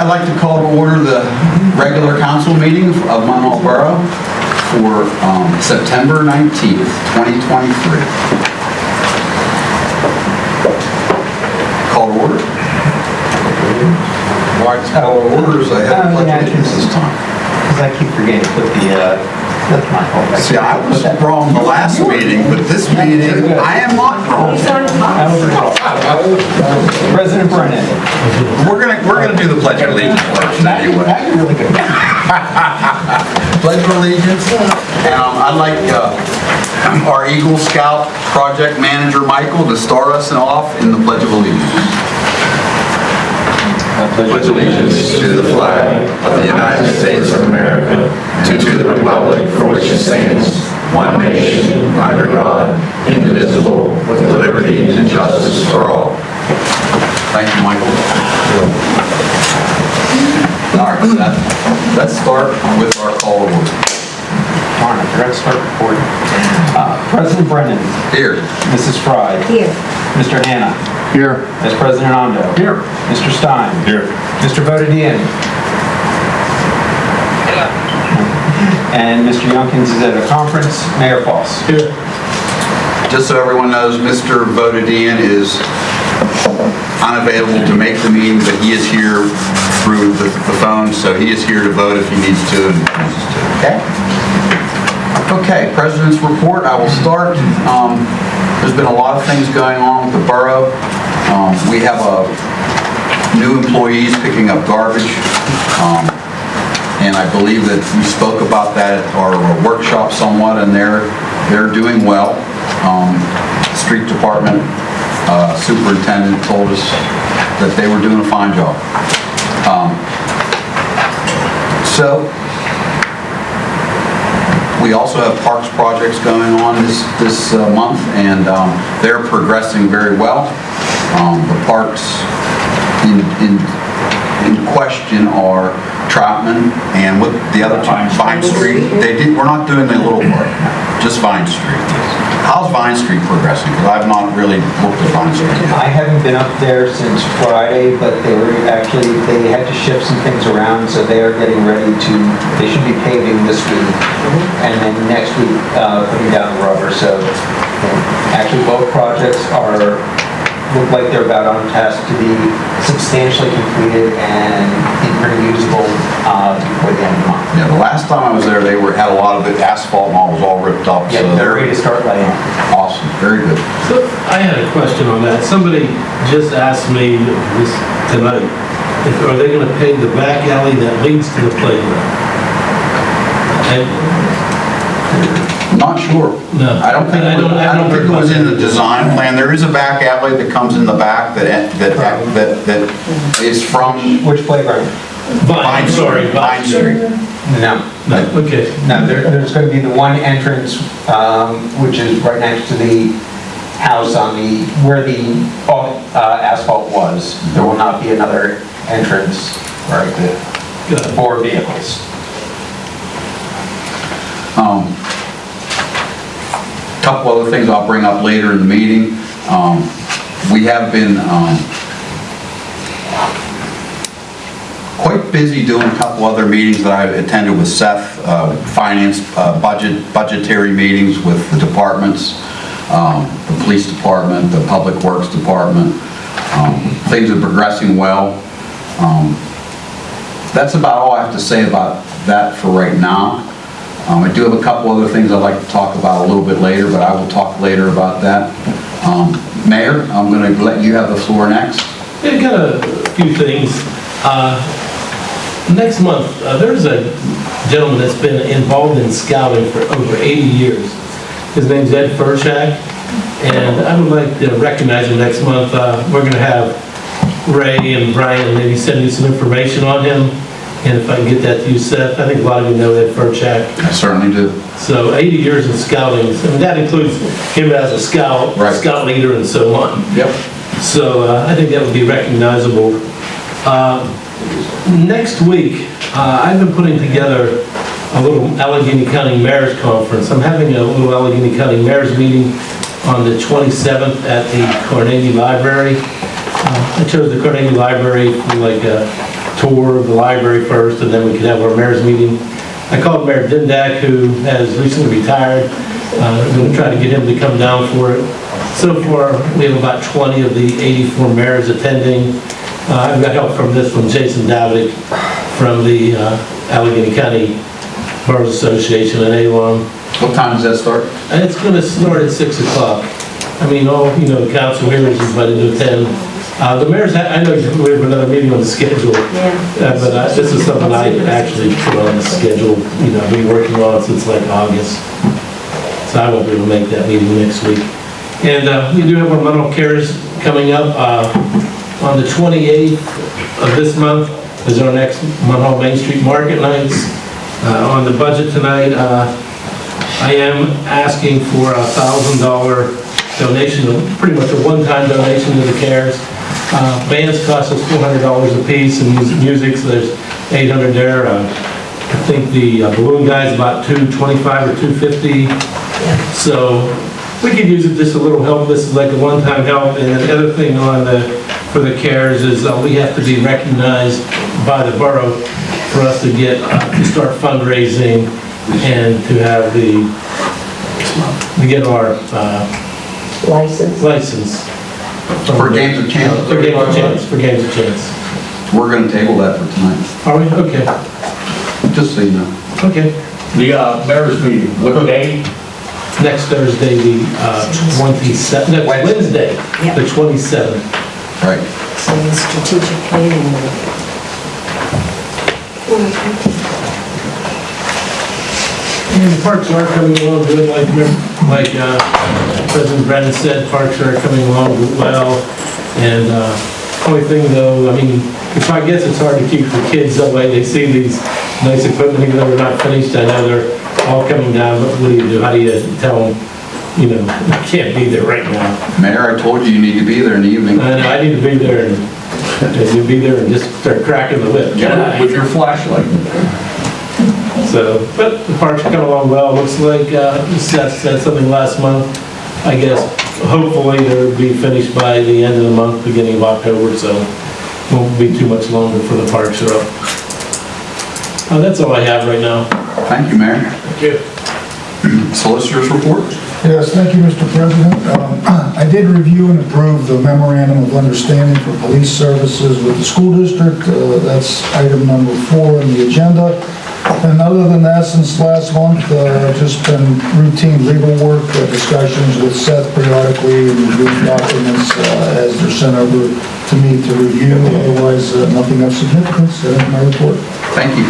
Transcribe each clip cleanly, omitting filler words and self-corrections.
I'd like to call to order the regular council meeting of Munhall Borough for September 19th, 2023. Call to order. Watch call to orders. I have pledge allegiance this time. Because I keep forgetting to put that's my fault. See, I was wrong the last meeting, but this meeting, I am not wrong. President Brennan. We're gonna do the Pledge of Allegiance first anyway. That's really good. Pledge of Allegiance. I'd like our Eagle Scout project manager, Michael, to start us off in the Pledge of Allegiance. I pledge allegiance to the flag of the United States of America, to the republic for which it stands, one nation, under God, indivisible, with liberty and justice for all. Thank you, Michael. All right, let's start with our call to order. Darn, I forgot to start recording. President Brennan. Here. Mrs. Fry. Here. Mr. Hanna. Here. Vice President Ondo. Here. Mr. Stein. Here. Mr. Bodadian. And Mr. Youngkins is at a conference. Mayor Foss. Here. Just so everyone knows, Mr. Bodadian is unavailable to make the meeting, but he is here through the phone, so he is here to vote if he needs to and chooses to. Okay? Okay, President's report. I will start. There's been a lot of things going on with the borough. We have new employees picking up garbage, and I believe that we spoke about that at our workshop somewhat, and they're doing well. Street Department superintendent told us that they were doing a fine job. So we also have parks projects going on this month, and they're progressing very well. The parks in question are Troutman and what the other two, Vine Street. We're not doing the little park, just Vine Street. How's Vine Street progressing? Because I've not really looked at Vine Street yet. I haven't been up there since Friday, but they had to shift some things around, so they are getting ready they should be paving this week, and then next week putting down the rubber. So actually both projects look like they're about on task to be substantially completed and pretty usable before the end of the month. Yeah, the last time I was there, they had a lot of the asphalt and all was all ripped up. Yeah, so they're ready to start laying. Awesome, very good. So I had a question on that. Somebody just asked me this tonight, are they going to pave the back alley that leads to the playground? Not sure. No. I don't think it was in the design plan. There is a back alley that comes in the back that is from Which playground? Vine Street. No. Okay. No, there's going to be the one entrance, which is right next to the house where the asphalt was. There will not be another entrance for vehicles. Couple other things I'll bring up later in the meeting. We have been quite busy doing a couple other meetings that I've attended with Seth, finance, budgetary meetings with the departments, the police department, the public works department. Things are progressing well. That's about all I have to say about that for right now. I do have a couple other things I'd like to talk about a little bit later, but I will talk later about that. Mayor, I'm going to let you have the floor next. Yeah, got a few things. Next month, there's a gentleman that's been involved in scouting for over 80 years. His name's Ed Furchak, and I would like to recognize him next month. We're going to have Ray and Brian maybe send you some information on him. And if I can get that to you, Seth, I think a lot of you know Ed Furchak. I certainly do. So 80 years in scouting, and that includes him as a scout, right, scout leader, and so on. Yep. So I think that would be recognizable. Next week, I've been putting together a little Allegheny County Mayor's Conference. I'm having a little Allegheny County Mayor's meeting on the 27th at the Carnegie Library. I chose the Carnegie Library for like tour of the library first, and then we could have our mayor's meeting. I called Mayor Dindak, who has recently retired. I'm going to try to get him to come down for it. So far, we have about 20 of the 84 mayors attending. I've got help from Jason Davidic from the Allegheny County Bars Association in Avon. What time does that start? And it's going to start at 6 o'clock. I mean, all, the council here is invited to attend. The mayor's, I know we have another meeting on the schedule, but this is something I actually put on the schedule, I've been working on since like August. So I won't be able to make that meeting next week. And we do have our mental cares coming up. On the 28th of this month is our next Munhall Main Street Market Nights. On the budget tonight, I am asking for a $1,000 donation, pretty much a one-time donation to the cares. Bands cost us $400 a piece, and music, so there's $800 there. I think the balloon guy's about $225 or $250. So we could use it just a little help. This is like a one-time help. And the other thing for the cares is we have to be recognized by the borough for us to get to start fundraising and to have to get our license. For Games of Chance? For Games of Chance. We're going to table that for tonight, Are we? Okay. just so you know. Okay. The mayor's meeting, what day? Next Thursday, the 27th, no, Wednesday, the 27th. Right. So the strategic planning. And the parks are coming along good, like President Brennan said, parks are coming along well. And only thing though, I mean, I guess it's hard to keep the kids away. They see these nice equipment, even though they're not finished. I know they're all coming down, but what do you do? How do you tell them, I can't be there right now? Mayor, I told you need to be there in the evening. I know, I need to be there and just start cracking the whip. With your flashlight. So, but the parks are coming along well. Looks like, said something last month. I guess, hopefully they'll be finished by the end of the month, beginning of October, so it won't be too much longer for the parks are up. That's all I have right now. Thank you, Mayor. Thank you. Solicitor's report? Yes, thank you, Mr. President. I did review and approve the memorandum of understanding for police services with the school district. That's item number 4 on the agenda. And other than that, since last month, just been routine legal work, discussions with Seth periodically, and reviewing documents as they're sent over to me to review. Otherwise, nothing of significance. That's my report. Thank you.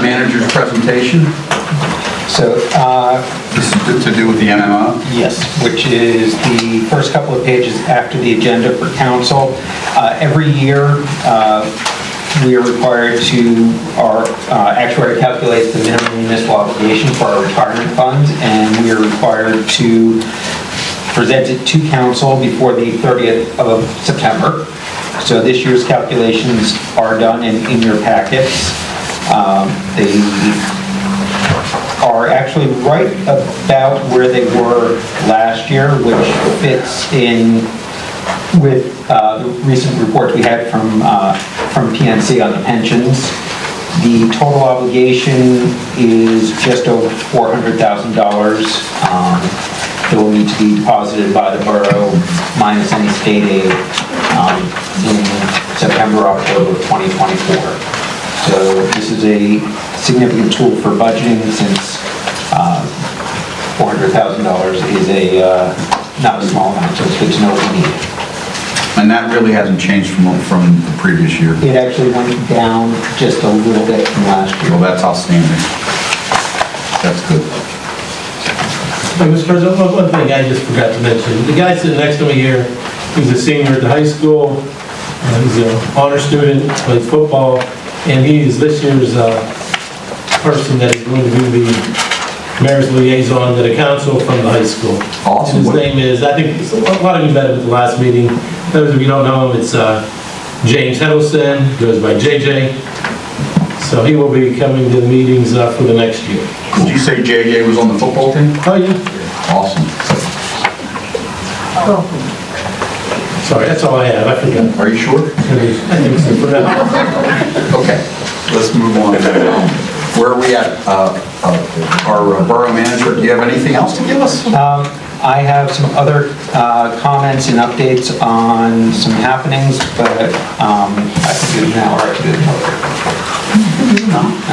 Manager's presentation. So, This is to do with the MMO. yes, which is the first couple of pages after the agenda for council. Every year, we are required to, our actuary calculates the minimum municipal obligation for our retirement funds, and we are required to present it to council before the 30th of September. So this year's calculations are done in your packets. They are actually right about where they were last year, which fits in with the recent reports we had from PNC on the pensions. The total obligation is just over $400,000 that will need to be deposited by the borough minus any state aid in September, October of 2024. So this is a significant tool for budgeting, since $400,000 is not a small amount, so it's good to know what we need. And that really hasn't changed from the previous year. It actually went down just a little bit from last year. Well, that's outstanding. That's good. Mr. President, one thing I just forgot to mention. The guy sitting next to me here, he's a senior at the high school. He's an honor student, plays football, and he is this year's person that is going to be the mayor's liaison to the council from the high school. Awesome. And his name is, I think a lot of you met him at the last meeting. Those of you who don't know him, it's James Heddleston, goes by JJ. So he will be coming to the meetings for the next year. Did you say JJ was on the football team? Oh, yeah. Awesome. Sorry, that's all I have, I forgot. Are you sure? I think so for now. Okay, let's move on. Where are we at? Our borough manager, do you have anything else to give us? I have some other comments and updates on some happenings, but I can do it now or I can do it later.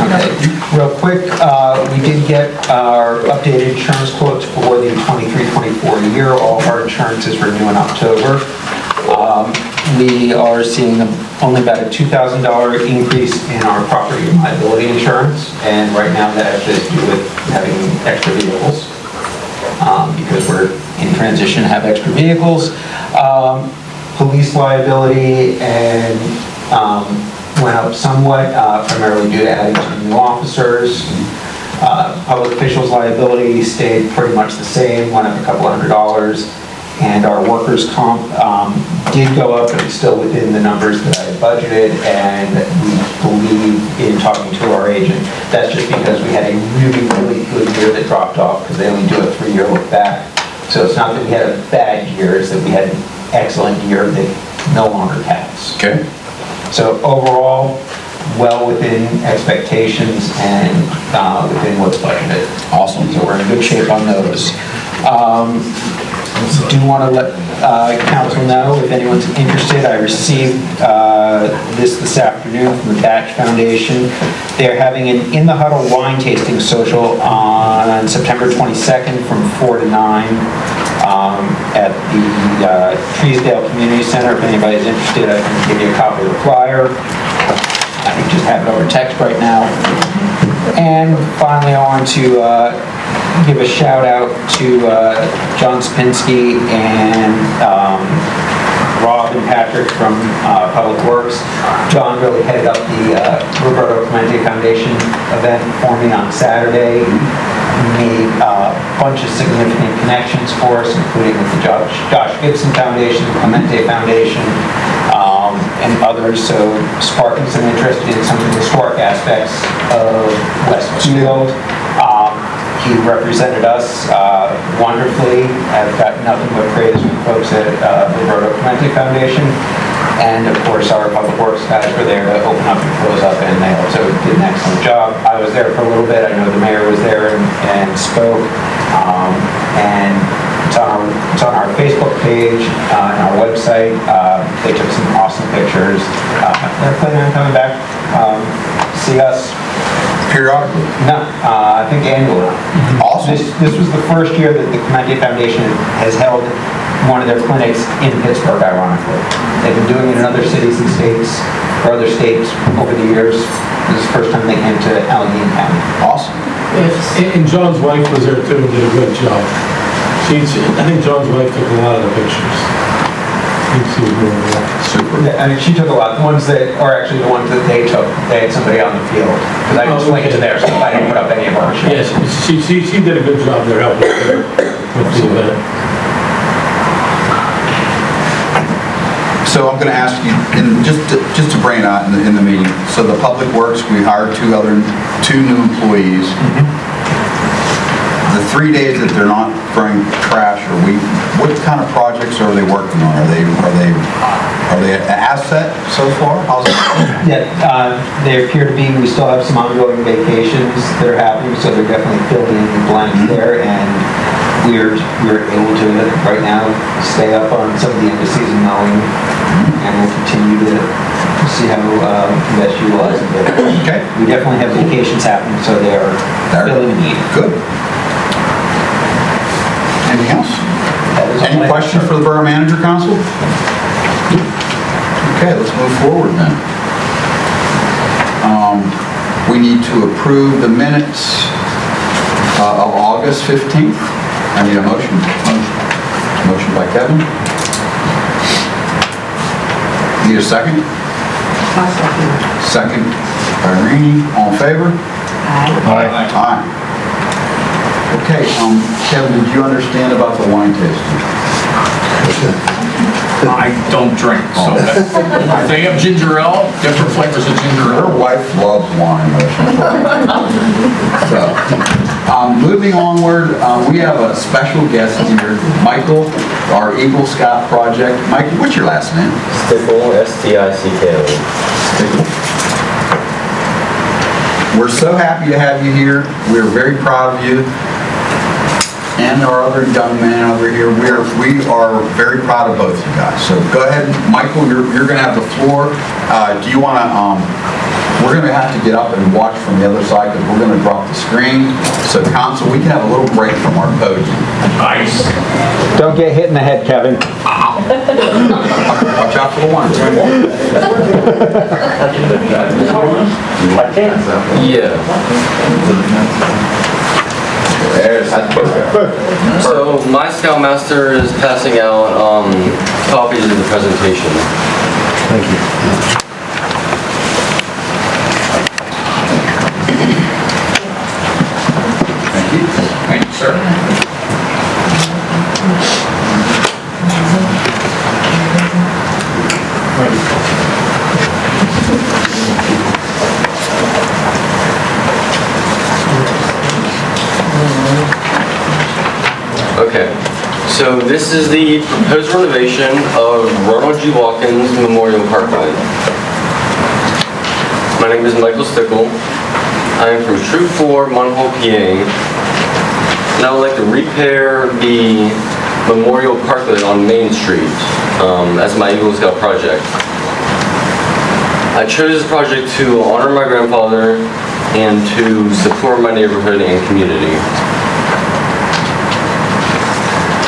Okay, real quick, we did get our updated insurance quotes for the 23-24 year. All of our insurances renew in October. We are seeing only about a $2,000 increase in our property and liability insurance, and right now that has to do with having extra vehicles, because we're in transition to have extra vehicles. Police liability and went up somewhat, primarily due to adding some new officers. Public officials liability stayed pretty much the same, went up a couple $100. And our workers' comp did go up, but it's still within the numbers that I had budgeted, and we believe in talking to our agent. That's just because we had a really, really good year that dropped off, because they only do a 3-year look back. So it's not that we had a bad year, it's that we had an excellent year that no longer counts. Okay. So overall, well within expectations and within what's budgeted. Awesome. So we're in good shape on those. Do want to let council know if anyone's interested. I received this afternoon from the Batch Foundation. They're having an In the Huddle wine tasting social on September 22nd from 4 to 9 at the Treesdale Community Center. If anybody's interested, I can give you a copy of the flyer. I can just have it over text right now. And finally, I want to give a shout out to John Spinski and Rob and Patrick from Public Works. John really headed up the Roberto Clemente Foundation event for me on Saturday. He made a bunch of significant connections for us, including with the Josh Gibson Foundation, Clemente Foundation, and others, so sparking some interest in some of the historic aspects of Westfield. He represented us wonderfully. I've got nothing but praise from folks at the Roberto Clemente Foundation. And of course, our Public Works guys were there to open up and close up, and they also did an excellent job. I was there for a little bit. I know the mayor was there and spoke. And it's on our Facebook page and our website. They took some awesome pictures. They're planning on coming back, see us. Periodically? No, I think annually. Awesome. This was the first year that the Clemente Foundation has held one of their clinics in Pittsburgh, ironically. They've been doing it in other cities and states, or other states over the years. This is the first time they came to Allegheny County. Awesome. And John's wife was there too and did a good job. I think John's wife took a lot of the pictures. I think she was doing well. Super. I mean, she took a lot. The ones that are actually the ones that they took, they had somebody on the field. Because I just linked to there, so I didn't put up any of our shots. Yes, she did a good job there helping with the event. So I'm going to ask you, and just to bring it out in the meeting, so the Public Works, we hired two new employees. The 3 days that they're not throwing trash, what kind of projects are they working on? Are they an asset so far? How's it? Yeah, they appear to be. We still have some ongoing vacations that are happening, so they're definitely filling in the blanks there. And we're able to right now stay up on some of the end of season mowing, and we'll continue to see how best utilize it. Okay. We definitely have vacations happening, so they are filling the need. Good. Anything else? Any questions for the Borough Manager, Council? Okay, let's move forward then. We need to approve the minutes of August 15th. I need a motion. Motion by Kevin. Need a second? Second by Rainey. All in favor? Aye. Aye. Okay, Kevin, did you understand about the wine tasting? I don't drink, so if they have ginger ale, different flavors of ginger Your ale. wife loves wine. So, moving onward, we have a special guest here, Michael, our Eagle Scout project. Mike, what's your last name? Stickle, S-T-I-C-K-O. We're so happy to have you here. We're very proud of you. And our other young man over here, we are very proud of both of you guys. So go ahead, Michael, you're going to have the floor. Do you want to, we're going to have to get up and watch from the other side because we're going to drop the screen. So council, we can have a little break from our podium. Nice. Don't get hit in the head, Kevin. Watch out for the one. Yeah. So my Scoutmaster is passing out copies of the presentation. Thank you. Thank you, sir. Okay, so this is the proposed renovation of Ronald G. Watkins Memorial Parkway. My name is Michael Stickle. I am from Troop 4, Munhall, PA, and I would like to repair the Memorial Parklet on Main Street as my Eagle Scout project. I chose this project to honor my grandfather and to support my neighborhood and community.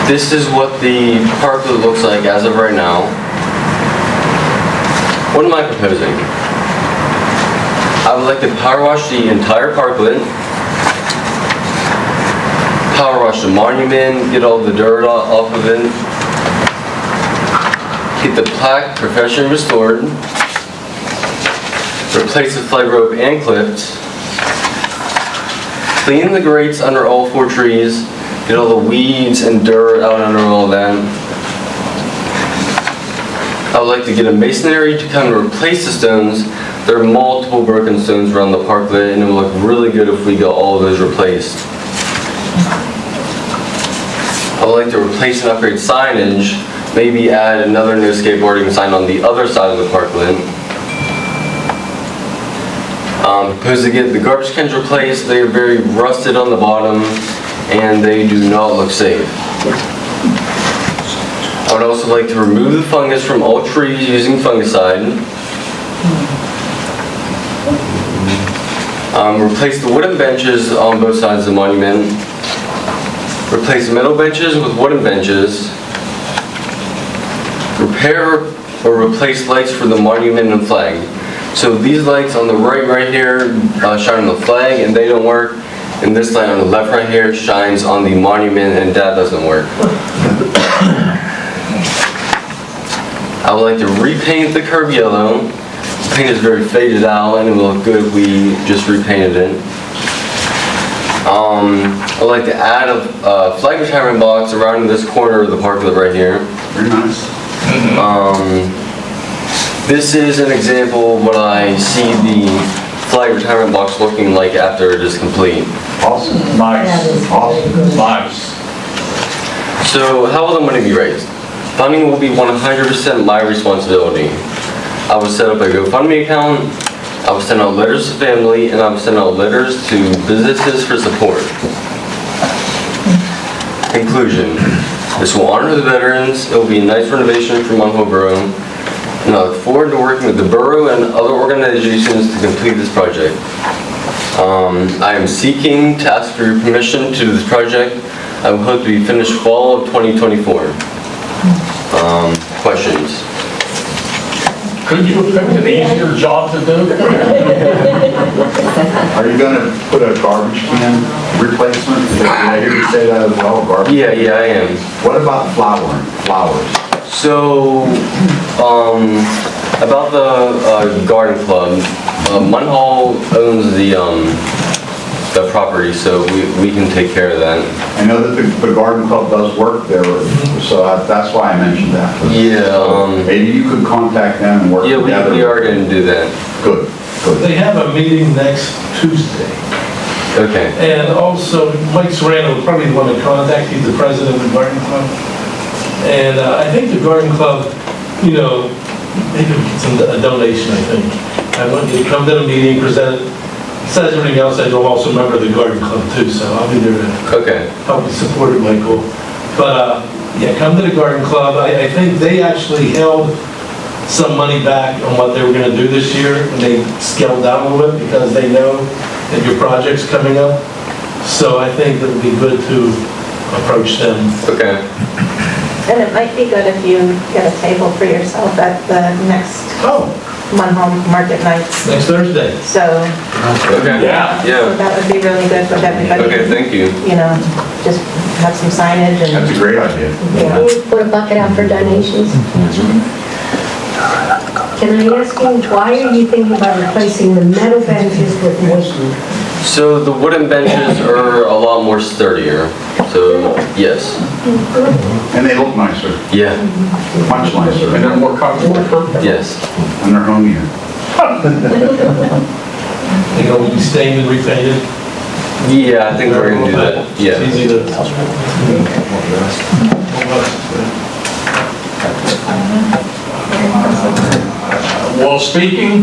This is what the parklet looks like as of right now. What am I proposing? I would like to power wash the entire parklet, power wash the monument, get all the dirt off of it, get the plaque professionally restored, replace the flag rope and clipped, clean the grates under all 4 trees, get all the weeds and dirt out under all that. I would like to get a masonry to come and replace the stones. There are multiple broken stones around the parklet and it will look really good if we got all of those replaced. I would like to replace and upgrade signage, maybe add another no skateboarding sign on the other side of the parklet. Propose to get the garbage cans replaced. They are very rusted on the bottom and they do not look safe. I would also like to remove the fungus from all trees using fungicide. Replace the wooden benches on both sides of the monument. Replace metal benches with wooden benches. Repair or replace lights for the monument and flag. So these lights on the right here shine on the flag and they don't work. And this light on the left right here shines on the monument and that doesn't work. I would like to repaint the curb yellow. The paint is very faded out and it will look good if we just repainted it. I'd like to add a flag retirement box around this corner of the parklet right here. Very nice. This is an example of what I see the flag retirement box looking like after it is complete. Awesome. Nice. Awesome. Nice. So how will the money be raised? Funding will be 100% my responsibility. I will set up a GoFundMe account, I will send out letters to family, and I will send out letters to businesses for support. Conclusion. This will honor the veterans, it will be a nice renovation for Munhall Borough, and I look forward to working with the borough and other organizations to complete this project. I am seeking to ask for your permission to do this project. I will hope to be finished fall of 2024. Questions? Could you have picked an easier job to do? Are you going to put a garbage can replacement? Did I hear you say that as well, garbage? Yeah, I am. What about flowers? So, about the garden club, Munhall owns the property, so we can take care of that. I know that the garden club does work. There was so that's why I mentioned that. Yeah, Maybe you could contact them and work yeah, together. we are gonna do that. Good, good. They have a meeting next Tuesday. Okay. And also, Mike Serrano would probably want to contact, he's the president of the garden club. And I think the garden club, you know, they could get a donation, I think. I want you to come to the meeting, present it. Besides everything else, I'm also a member of the garden club too, so I'll be there to Okay. help you support it, Michael. But, yeah, come to the garden club. I think they actually held some money back on what they were gonna do this year, and they scaled down a little bit because they know that your project's coming up. So I think it would be good to approach them. Okay. And it might be good if you get a table for yourself at the next Oh, Munhall Market Nights. next Thursday. So Okay. Yeah. Yeah. that would be really good with everybody. Okay, thank you. You know, just have some signage That's and, a great idea. you know. Put a bucket out for donations. Can I ask you, why are you thinking about replacing the metal benches with wood? So the wooden benches are a lot more sturdier. So, yes. And they look nicer, Yeah. much nicer, and they're more comfortable, Yes. and they're homier. They're gonna be stained and repainted. Yeah, I think we're gonna do that. It's Yeah. easy to. Well, speaking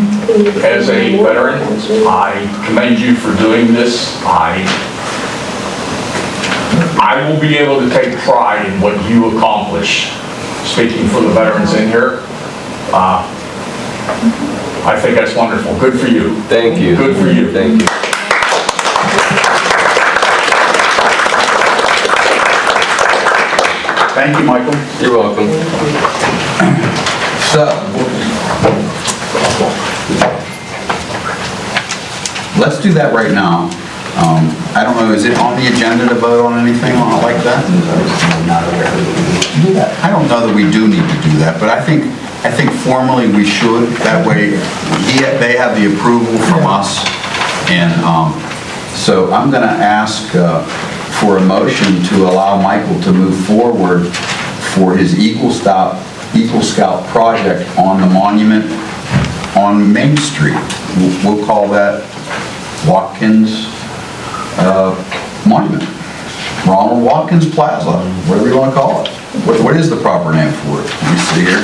as a veteran, I commend you for doing this. I will be able to take pride in what you accomplish, speaking for the veterans in here. I think that's wonderful. Good for you. Thank you. Good for you. Thank you. Thank you, Michael. You're welcome. So, let's do that right now. I don't know, is it on the agenda to vote on anything like that? I don't know that we do need to do that, but I think formally we should. That way, they have the approval from us. And so I'm going to ask for a motion to allow Michael to move forward for his Eagle Scout project on the monument on Main Street. We'll call that Watkins Monument. Ronald Watkins Plaza, whatever you want to call it. What is the proper name for it? Let me see here.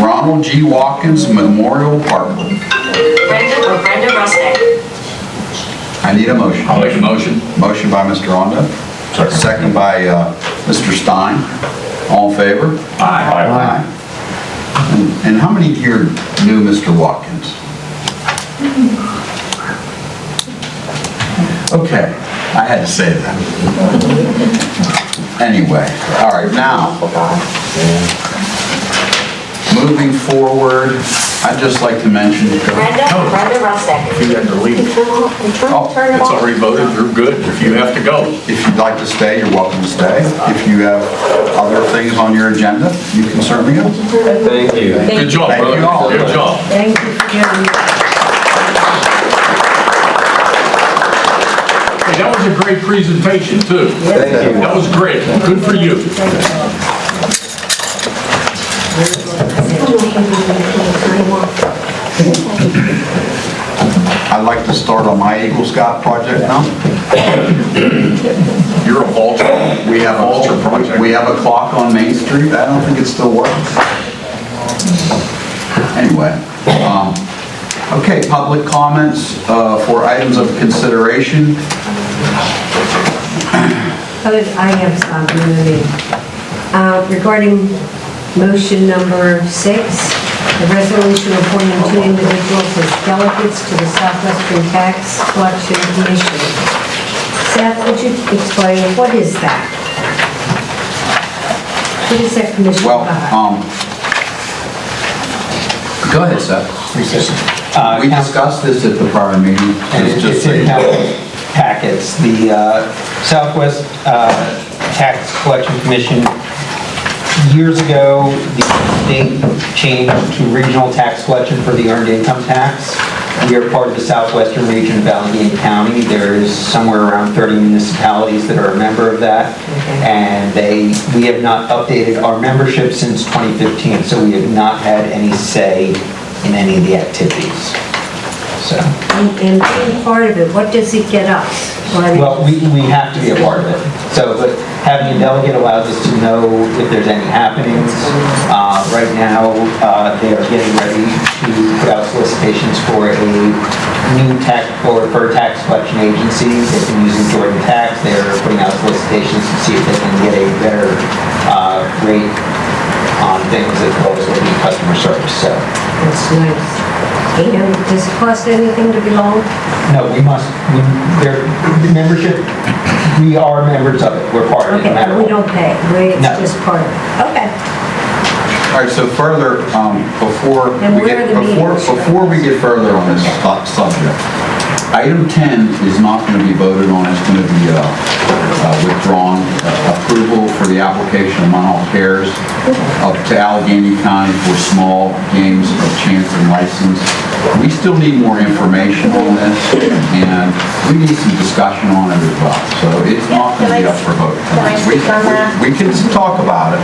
Ronald G. Watkins Memorial Parkland. Brenda Rustic. I need a motion. I'll make a motion. Motion by Mr. Onda. Second by Mr. Stein. All in favor? Aye. And how many here knew Mr. Watkins? Okay, I had to say that. Anyway, all right, now, moving forward, I'd just like to mention... Brenda Rustic. You have to leave. Oh, It's already voted. You're good if you have to go. if you'd like to stay, you're welcome to stay. If you have other things on your agenda, you can certainly go. Thank you. Good job, Thank brother. you all. Good job. Thank you for doing that. Hey, that was a great presentation, too. Thank you. That was great. Good for you. I'd like to start on my Eagle Scout project now. You're a vulture. We have Vulture project. we have a clock on Main Street. I don't think it still works. Anyway, okay, public comments for items of consideration. I have something to read. Regarding motion number 6, the resolution appointing 2 individuals as delegates to the Southwestern Tax Collection Commission. Seth, would you explain, what is that? What is that commission Well, about? go ahead, Seth. We discussed this at the prior meeting. And it's in packets. The Southwest Tax Collection Commission, years ago, the state changed to regional tax collection for the earned income tax. We are part of the southwestern region of Allegheny County. There is somewhere around 30 municipalities that are a member of that. And we have not updated our membership since 2015, so we have not had any say in any of the activities. So, And being part of it, what does it get us? well, we have to be a part of it. So, but having a delegate allows us to know if there's any happenings. Right now, they are getting ready to put out solicitations for a new tax, or for a tax collection agency. They've been using Jordan Tax. They're putting out solicitations to see if they can get a better rate on things as well as looking at customer service. So, That's nice. And does it cost anything to belong? no, their membership, we are members of it. We're part of it. Okay, no matter we what. don't pay, it's No. just part of it. Okay. All right, so further, before And we where are get, the meetings? before we get further on this subject, item 10 is not going to be voted on, it's going to be withdrawn. Approval for the application of Munhall Cares up to Allegheny County for small games of chance and license. We still need more information on this, and we need some discussion on it as well. So it's not going to be up for vote. Can I speak on that? We can talk about it,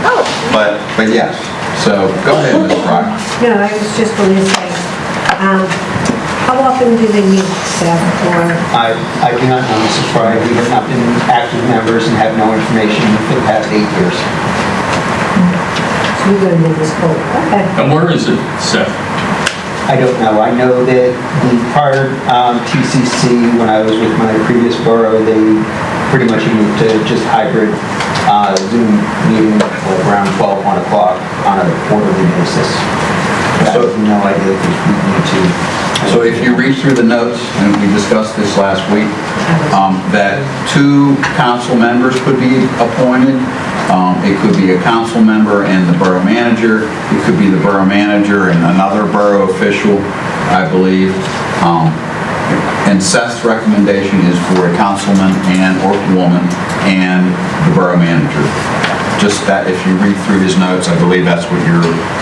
but yes. So go ahead, Ms. Fry. No, I was just going to say, how often do they meet, Seth, or? I do not know, Mrs. Fry. We have not been active members and have no information for the past 8 years. So we're going to move this forward, okay. And where is it, Seth? I don't know. I know that the prior TCC, when I was with my previous borough, they pretty much moved to just hybrid Zoom meeting around 12, 1 o'clock on a quarterly basis. I have no idea if we need to. So if you read through the notes, and we discussed this last week, that 2 council members could be appointed. It could be a council member and the borough manager. It could be the borough manager and another borough official, I believe. And Seth's recommendation is for a councilman or woman and the borough manager. Just that, if you read through his notes, I believe that's what your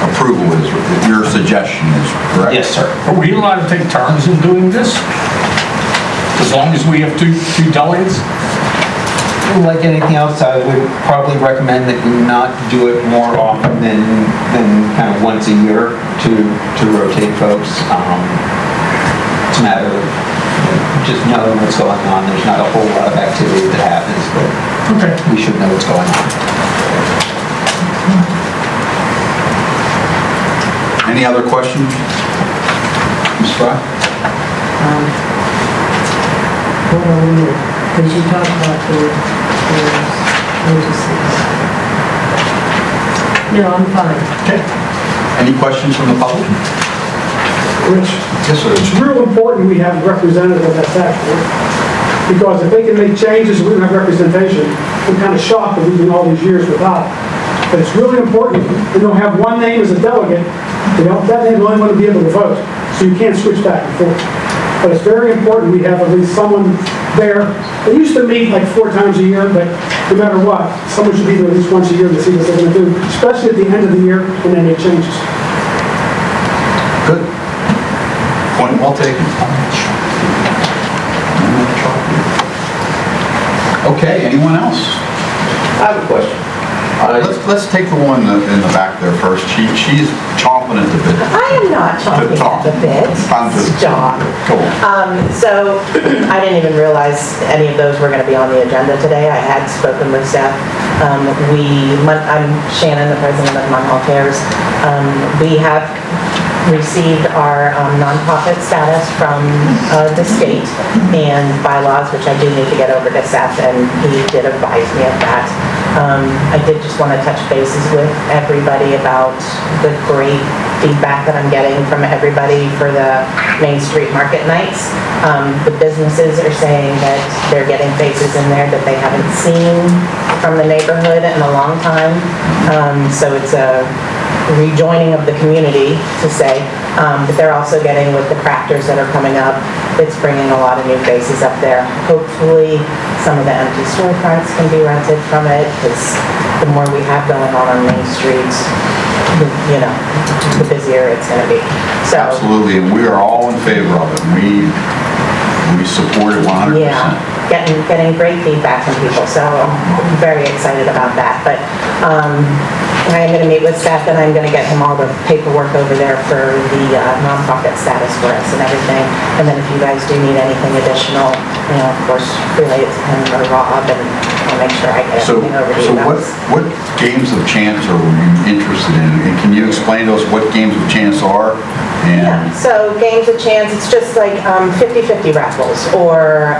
approval is, your suggestion is, correct? Yes, sir. Are we allowed to take turns in doing this? As long as we have two delegates? Like anything else, I would probably recommend that you not do it more often than kind of once a year to rotate folks. It's a matter of just knowing what's going on. There's not a whole lot of activity that happens, but we should know what's going on. Any other questions? Ms. Fry? Hold on a minute, because you talked about the agencies. No, I'm fine. Okay. Any questions from the public? Rich, Yes, sir. it's real important we have a representative at that board, because if they can make changes and we don't have representation, I'm kind of shocked that we've been all these years without. But it's really important, we don't have one name as a delegate, that name is the only one to be able to vote, so you can't switch back and forth. But it's very important we have at least someone there. They used to meet like 4 times a year, but no matter what, someone should be there at least once a year to see what they're going to do, especially at the end of the year when they make changes. Good. Point well taken. Okay, anyone else? I have a question. Let's take the one in the back there first. She's chomping at the bit. I am not chomping at the bit. Stop. Go on. So I didn't even realize any of those were going to be on the agenda today. I had spoken with Seth. I'm Shannon, the president of Munhall Cares. We have received our nonprofit status from the state and bylaws, which I do need to get over to Seth, and he did advise me of that. I did just want to touch bases with everybody about the great feedback that I'm getting from everybody for the Main Street Market Nights. The businesses are saying that they're getting faces in there that they haven't seen from the neighborhood in a long time. So it's a rejoining of the community, to say, but they're also getting with the crafters that are coming up. It's bringing a lot of new faces up there. Hopefully, some of the empty storefronts can be rented from it, because the more we have going on Main Street, the the busier it's going to be. So, Absolutely, and we are all in favor of it. We support it 100%. yeah, getting great feedback from people, so I'm very excited about that. But I am going to meet with Seth, and I'm going to get him all the paperwork over there for the nonprofit status for us and everything. And then if you guys do need anything additional, of course, relay it to him or Rob, and I'll make sure I get So everything over to you guys. what games of chance are you interested in? And can you explain to us what games of chance are? Yeah, so games of chance, it's just like 50-50 raffles, or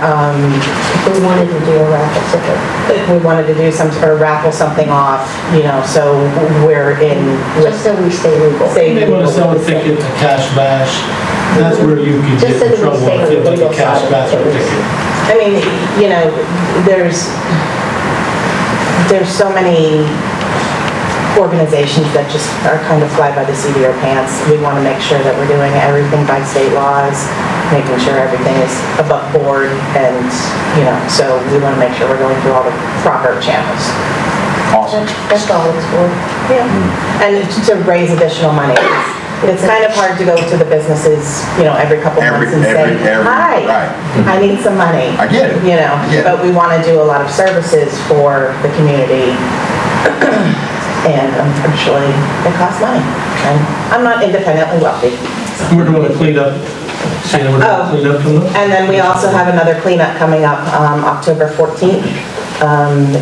If we wanted to do a raffle ticket. if we wanted to do or raffle something off, so we're in with. Just so we stay legal. Stay They want to sell a ticket, a cash bash, that's where you could get Just so in that we trouble stay if you on have like the a cash legal bash side or of things. ticket. I mean, there's so many organizations that just are kind of fly by the seat of your pants. We want to make sure that we're doing everything by state laws, making sure everything is above board, and, so we want to make sure we're going through all the proper channels. Awesome. That's all it's for. Yeah. And to raise additional money. It's kind of hard to go to the businesses, every couple months and say, hi, right. I need some money. I get it. I get it. But we want to do a lot of services for the community. And unfortunately, it costs money. And I'm not independently wealthy. We're doing a cleanup, Shannon, we're doing a cleanup coming up? And then we also have another cleanup coming up October 14th.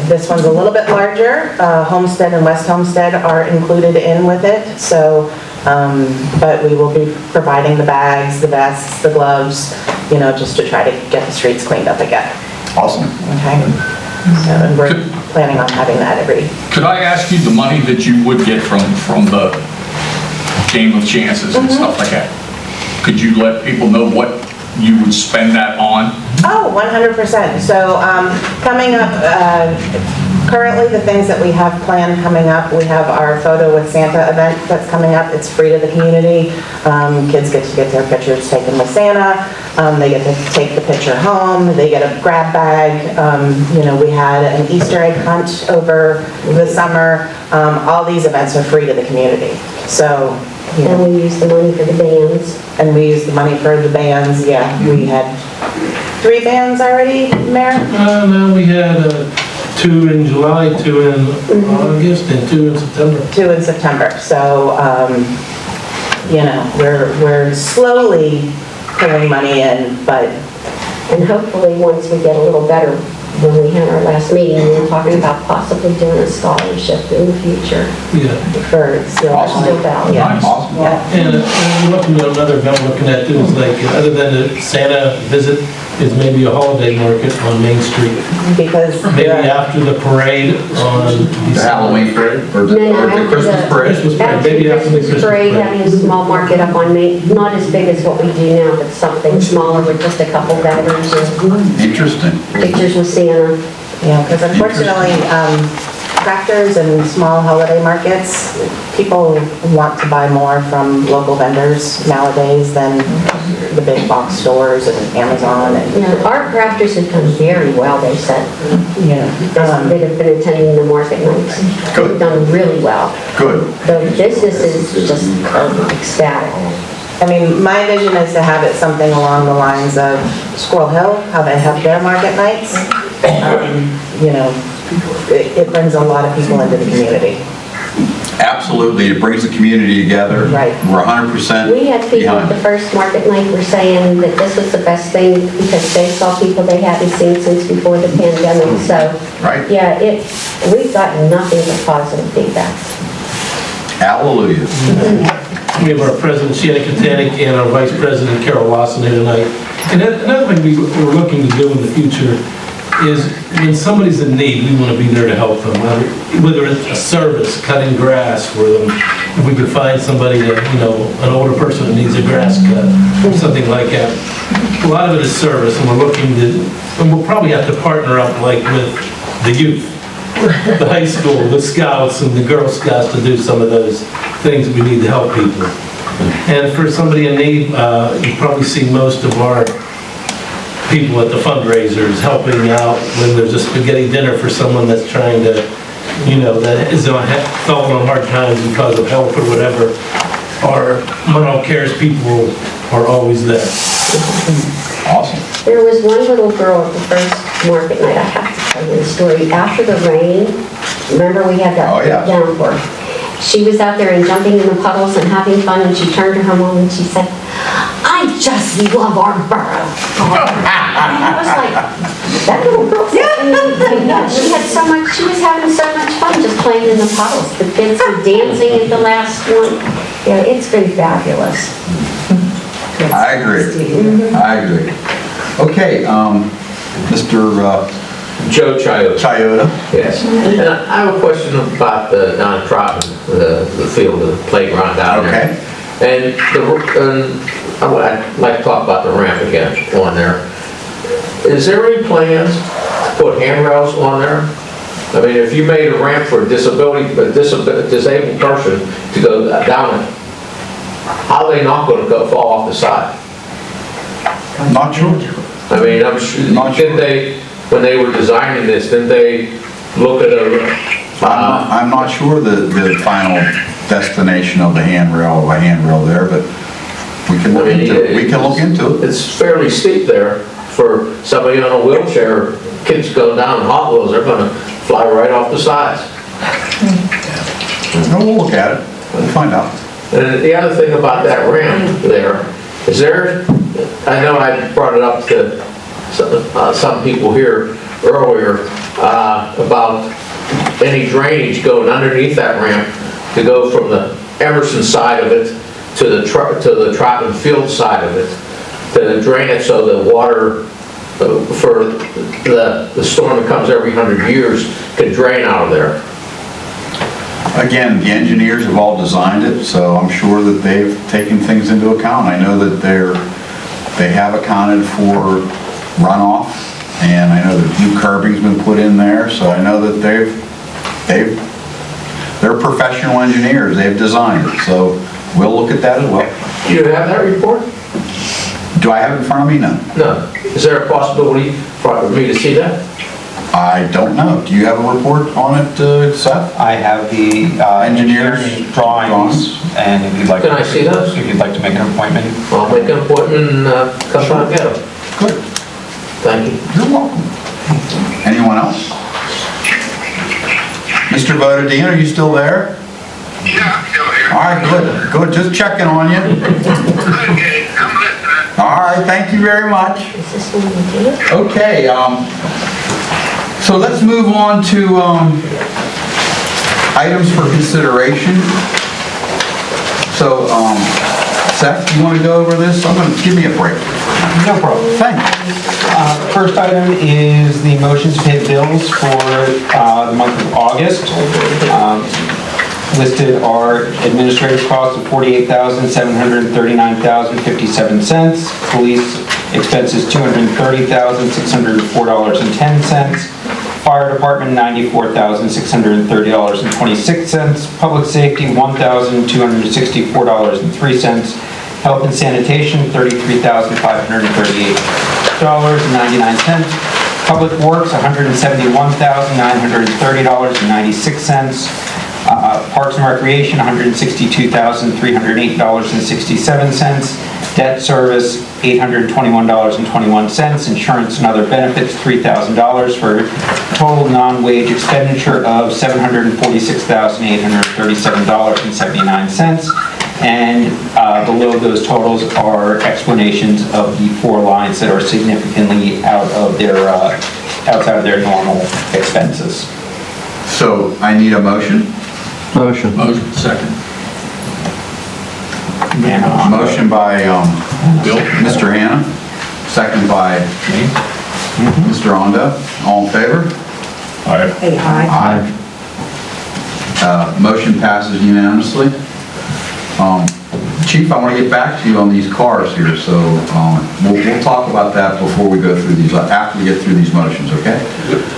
This one's a little bit larger. Homestead and West Homestead are included in with it. So, but we will be providing the bags, the vests, the gloves, just to try to get the streets cleaned up again. Awesome. Okay? So, and we're planning on having that every. Could I ask you the money that you would get from the game of chances and stuff like that? Could you let people know what you would spend that on? Oh, 100%. So coming up, currently the things that we have planned coming up, we have our Photo with Santa event that's coming up. It's free to the community. Kids get to get their pictures taken with Santa. They get to take the picture home. They get a grab bag. We had an Easter egg hunt over the summer. All these events are free to the community. So. And we use the money for the bands. And we use the money for the bands, yeah. We had 3 bands already, Mayor? No, we had 2 in July, 2 in August, and 2 in September. 2 in September. So, we're slowly pulling money in, but. And hopefully, once we get a little better, when we had our last meeting, we were talking about possibly doing a scholarship in the future. Yeah. For Steel Valley. Yeah. Awesome. Yeah. And looking at another event we're looking at too is like, other than the Santa visit, is maybe a holiday market on Main Street. Because. Maybe after the parade on The Halloween parade or the Christmas parade? Christmas parade, After maybe the after the Christmas Christmas parade, parade. having a small market up on Main, not as big as what we do now, but something smaller with just a couple vendors and Interesting. pictures with Santa. Yeah, because unfortunately, crafters and small holiday markets, people want to buy more from local vendors nowadays than the big box stores and Amazon and. Our crafters have done very well, they said. Yeah. They have been attending the market nights. Good. They've done really well. Good. The business is just ecstatic. I mean, my vision is to have it something along the lines of Squirrel Hill, how they have their market nights. It brings a lot of people into the community. Absolutely. It brings the community together. Right. We're 100% We had people at behind the it. first market night were saying that this was the best thing because they saw people they hadn't seen since before the pandemic. So, Right. yeah, we've gotten nothing but positive feedback. Hallelujah. We have our president, Shannon Katanik, and our vice president, Carol Lawson, here tonight. And another thing we're looking to do in the future is when somebody's in need, we want to be there to help them. Whether it's a service, cutting grass for them, if we could find somebody that, an older person that needs a grass cut, or something like that. A lot of it is service, and we're looking to, and we'll probably have to partner up like with the youth, the high school, the scouts, and the Girl Scouts to do some of those things we need to help people. And for somebody in need, you probably see most of our people at the fundraisers helping out when there's a spaghetti dinner for someone that's trying to you know, that is falling on hard times because of health or whatever, our Munhall Cares people are always there. Awesome. There was one little girl at the first market night, I have to tell you the story. After the rain, remember we had that Oh, yeah. downpour? She was out there and jumping in the puddles and having fun, and she turned to her mom and she said, "I just love our borough." And I was like, that little girl, yeah, she had so much, she was having so much fun just playing in the puddles. The kids were dancing at the last one. Yeah, it's been fabulous. I agree. I agree. Okay, Mr. Joe Chiota. Chiota. Yes. And I have a question about the Don Trotton, the field, the playground down there. Okay. And I'd like to talk about the ramp again on there. Is there any plans to put handrails on there? I mean, if you made a ramp for a disabled person to go down it, how are they not going to fall off the side? Not sure. I mean, I'm sure, didn't they, when they were designing this, didn't they look at I'm not sure the final destination of the handrail there, but we can look into it. We can look into it. It's fairly steep there for somebody on a wheelchair. Kids go down in Hot Wheels, they're gonna fly right off the sides. No, we'll look at it. We'll find out. And the other thing about that ramp there, is there, I know I brought it up to some people here earlier, about any drainage going underneath that ramp to go from the Emerson side of it to the Trotton Field side of it, to drain it so the water for the storm that comes every 100 years can drain out of there. Again, the engineers have all designed it, so I'm sure that they've taken things into account. I know that they have accounted for runoff, and I know that new curbing's been put in there, so I know that they're professional engineers. They've designed it, so we'll look at that as well. Do you have that report? Do I have it in front of me? No. No. Is there a possibility for me to see that? I don't know. Do you have a report on it, Seth? I have the engineering drawings, and if you'd like. Can I see those? If you'd like to make an appointment. I'll make an appointment and come down and get them. Good. Thank you. You're welcome. Anyone else? Mr. Vodadine, are you still there? Yeah, I'm still here. All right, good. Good. Just checking on you. Okay, I'm listening. All right, thank you very much. Is this one you did? Okay, so let's move on to items for consideration. So, Seth, you want to go over this? Give me a break. No problem. Thanks. First item is the motion to pay bills for the month of August. Listed are administrative costs of $48,739.57, police expenses $230,604.10, fire department $94,630.26, public safety $1,264.03, health and sanitation $33,538.99, public works $171,930.96, Parks and Recreation, $162,308.67. Debt service, $821.21. Insurance and other benefits, $3,000 for a total non-wage expenditure of $746,837.79. And below those totals are explanations of the 4 lines that are significantly outside of their normal expenses. So I need a motion. Motion, second. Motion by Bill? Mr. Hannah, second by Me? Mr. Onda. All in favor? Aye. Hey, aye. Motion passes unanimously. Chief, I want to get back to you on these cars here, so we'll talk about that before we go through these, after we get through these motions, okay?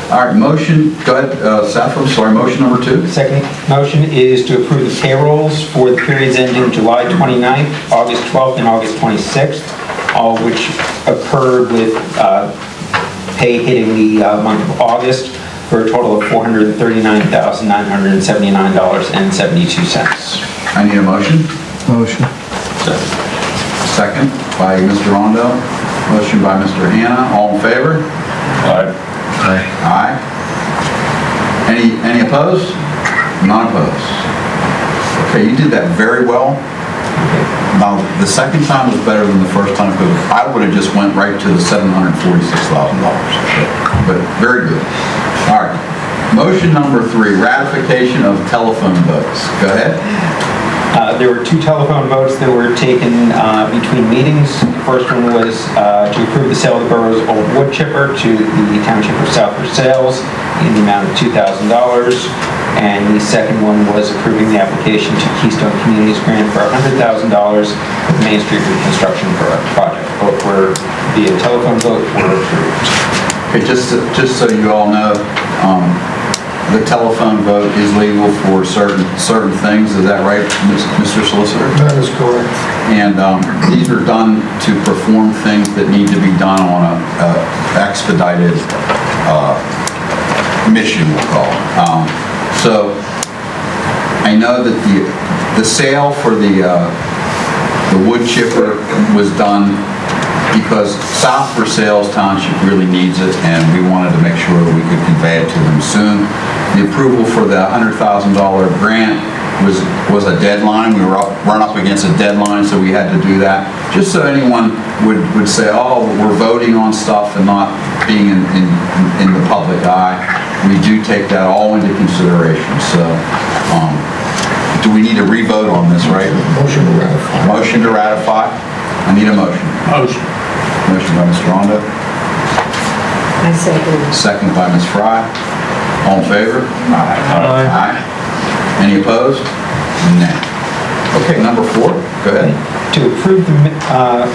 All right, motion, go ahead, Seth, I'm sorry, motion number 2. Second motion is to approve the payrolls for the periods ending July 29th, August 12th, and August 26th, all of which occurred with pay hitting the month of August. for a total of $439,979.72. I need a motion. Motion. Second by Mr. Rondo. Motion by Mr. Hannah. All in favor? Aye. Aye. Any opposed? None opposed. Okay, you did that very well. Now, the second time was better than the first time because I would have just went right to the $746,000. But very good. All right. Motion number 3, ratification of telephone votes. Go ahead. There were 2 telephone votes that were taken between meetings. The first one was to approve the sale of the borough's old wood chipper to the Township of Southbridge Sales in the amount of $2,000. And the second one was approving the application to Keystone Communities Grant for $100,000 for the Main Street reconstruction project. Both were via telephone vote were approved. Okay, just so you all know, the telephone vote is legal for certain things. Is that right, Mr. Solicitor? That is correct. And these are done to perform things that need to be done on a expedited mission, we'll call it. So I know that the sale for the wood chipper was done because Southbridge Sales Township really needs it, and we wanted to make sure that we could convey it to them soon. The approval for the $100,000 grant was a deadline. We were run up against a deadline, so we had to do that. Just so anyone would say, oh, we're voting on stuff and not being in the public eye, we do take that all into consideration. So, do we need to re-vote on this, right? Motion to ratify. Motion to ratify. I need a motion. Motion. Motion by Mr. Rondo. I second. Second by Ms. Fry. All in favor? Aye. Aye. Any opposed? Nay. Okay, number 4, go ahead. To approve the,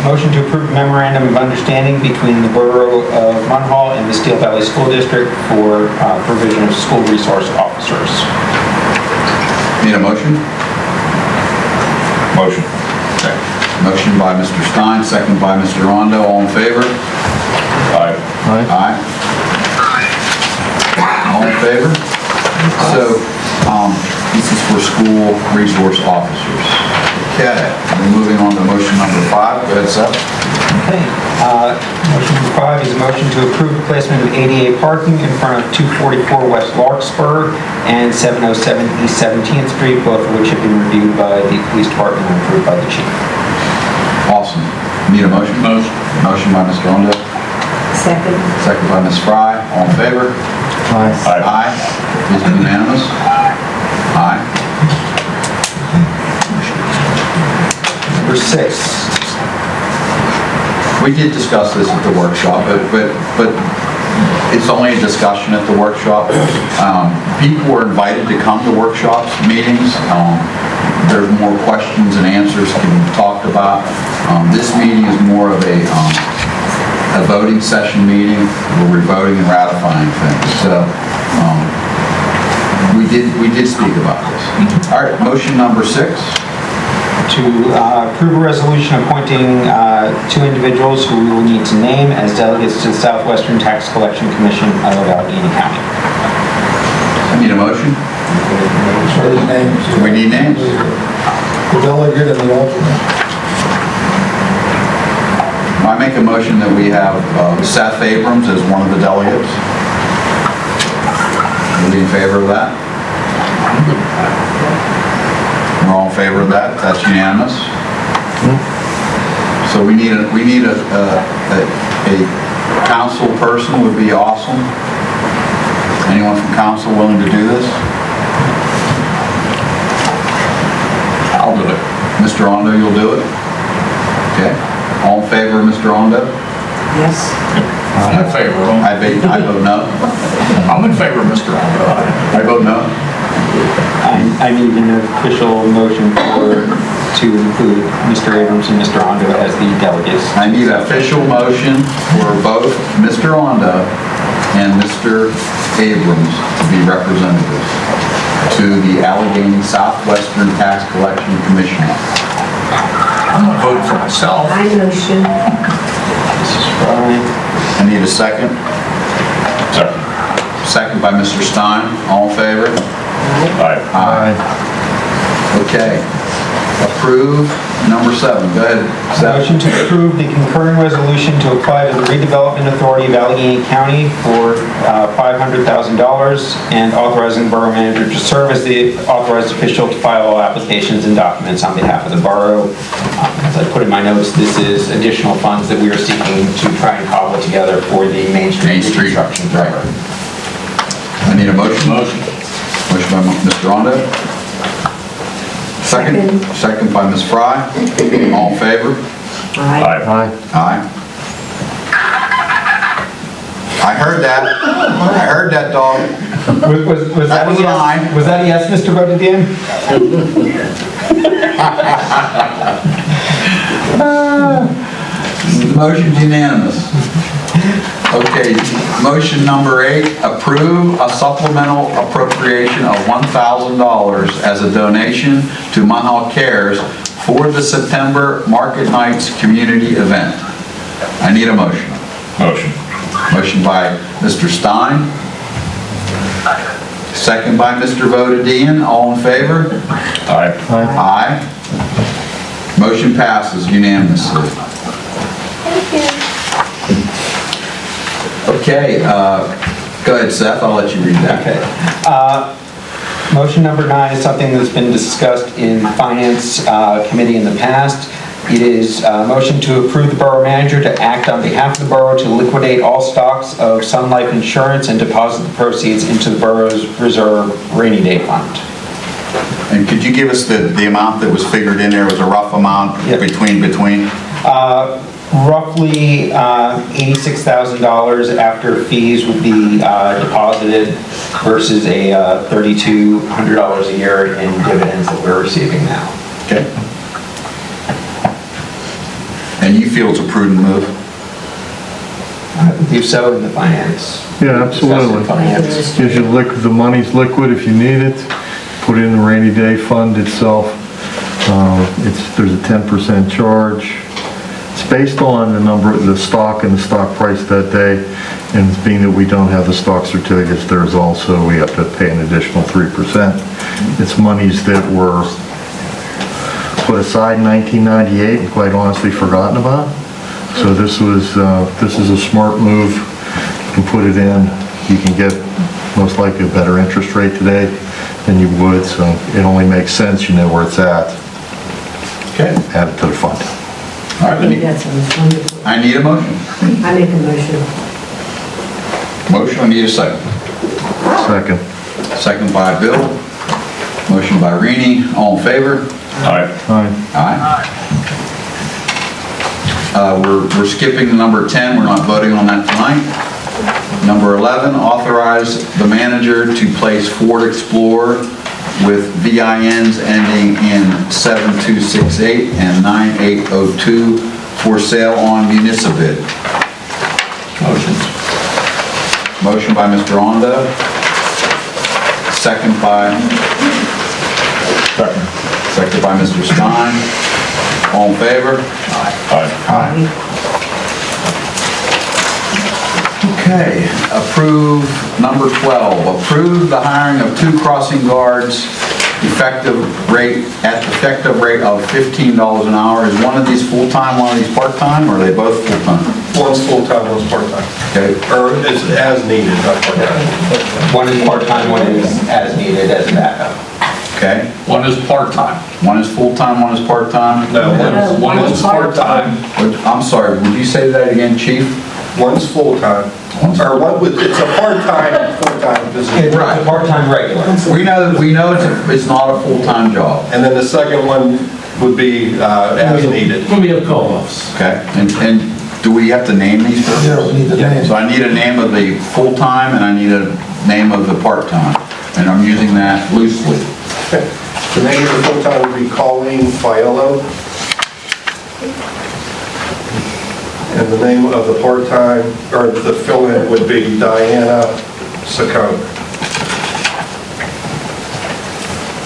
motion to approve the memorandum of understanding between the Borough of Munhall and the Steel Valley School District for provision of school resource officers. Need a motion? Motion. Motion by Mr. Stein, second by Mr. Rondo. All in favor? Aye. Aye. All in favor? So, this is for school resource officers. Okay, we're moving on to motion number 5. Go ahead, Seth. Okay, motion number 5 is a motion to approve the placement of ADA parking in front of 244 West Larkspur and 707 East 17th Street, both of which have been reviewed by the police department and approved by the chief. Awesome. Need a motion? Motion. Motion by Mr. Rondo. Second. Second by Ms. Fry. All in favor? Aye. Aye. Is it unanimous? Aye. Number 6. We did discuss this at the workshop, but it's only a discussion at the workshop. People were invited to come to workshops, meetings. There's more questions and answers can be talked about. This meeting is more of a voting session meeting where we're voting and ratifying things. So we did speak about this. All right, motion number 6. To approve a resolution appointing 2 individuals who we will need to name as delegates to the Southwestern Tax Collection Commission of Allegheny County. I need a motion. Sorry, the names. Do we need names? The delegate and the alternate. I make a motion that we have Seth Abrams as one of the delegates. Are we in favor of that? We're all in favor of that? That's unanimous? So we need a council person would be awesome. Anyone from council willing to do this? I'll do it. Mr. Rondo, you'll do it? Okay. All in favor of Mr. Rondo? Yes. I'm in favor. I vote no. I'm in favor of Mr. Rondo. I vote no. I need an official motion to include Mr. Abrams and Mr. Rondo as the delegates. I need an official motion for both Mr. Rondo and Mr. Abrams to be representatives to the Allegheny Southwestern Tax Collection Commission. I'm gonna vote for myself. I motion. This is fine. I need a second. Second. second by Mr. Stein. All in favor? Aye. Okay. Approve number 7. Go ahead, Seth. Motion to approve the concurring resolution to apply to the Redevelopment Authority of Allegheny County for $500,000 and authorizing the borough manager to serve as the authorized official to file all applications and documents on behalf of the borough. As I put in my notes, this is additional funds that we are seeking to try and cobble together for the Main Street reconstruction. Right. I need a motion. Motion by Mr. Rondo. Second by Ms. Fry. All in favor? Aye. Aye. I heard that. I heard that, dog. Was That was a an yes? aye. Was that a yes, Mr. Bodadian? The motion's unanimous. Okay, motion number 8, approve a supplemental appropriation of $1,000 as a donation to Munhall Cares for the September Market Nights community event. I need a motion. Motion. Motion by Mr. Stein. Second by Mr. Vodadian. All in favor? Aye. Aye. Motion passes unanimously. Thank you. Okay, go ahead, Seth, I'll let you read that. Okay. Motion number 9 is something that's been discussed in Finance Committee in the past. It is a motion to approve the borough manager to act on behalf of the borough to liquidate all stocks of Sun Life Insurance and deposit the proceeds into the borough's reserve rainy day fund. And could you give us the amount that was figured in there? It was a rough amount Yep. between? Roughly $86,000 after fees would be deposited versus a $3,200 a year in dividends that we're receiving now. Okay. And you feel it's a prudent move? I believe so in the finance. Yeah, absolutely. Finance. Gives you the money's liquid if you need it. Put it in the rainy day fund itself. There's a 10% charge. It's based on the stock and the stock price that day, and being that we don't have the stock certificates, there's also, we have to pay an additional 3%. It's monies that were put aside in 1998 and quite honestly forgotten about. So this is a smart move. You can put it in, you can get most likely a better interest rate today than you would, so it only makes sense, you know where it's at. Okay. Add it to the fund. All right, That sounds wonderful. I need a motion. I make a motion. Motion, I need a second. Second. Second by Bill. Motion by Rini. All in favor? Aye. Aye. Aye. We're skipping number 10. We're not voting on that tonight. Number 11, authorize the manager to place Ford Explorer with VINs ending in 7268 and 9802 for sale on Municipid. Motion. Motion by Mr. Rondo. Second by Mr. Stein. All in favor? Aye. Okay, approve number 12, approve the hiring of 2 crossing guards at the effective rate of $15 an hour. Is one of these full-time, one of these part-time, or are they both full-time? One's full-time, one's part-time. Okay, Or it's as needed, not part-time. One is part-time, one is as needed as a backup. okay. One is part-time. One is full-time, one is part-time? No, one is part-time, I'm sorry, would you say that again, chief? one's full-time. Or it's a part-time, full-time position. It's a part-time regular. We know it's not a full-time job. And then the second one would be as needed. When we have call-offs. Okay, and do we have to name these first? Yeah, we need the name. So I need a name of the full-time and I need a name of the part-time, and I'm using that loosely. The name of the full-time would be Colleen Fiello. And the name of the part-time, or the fill-in would be Diana Saccone.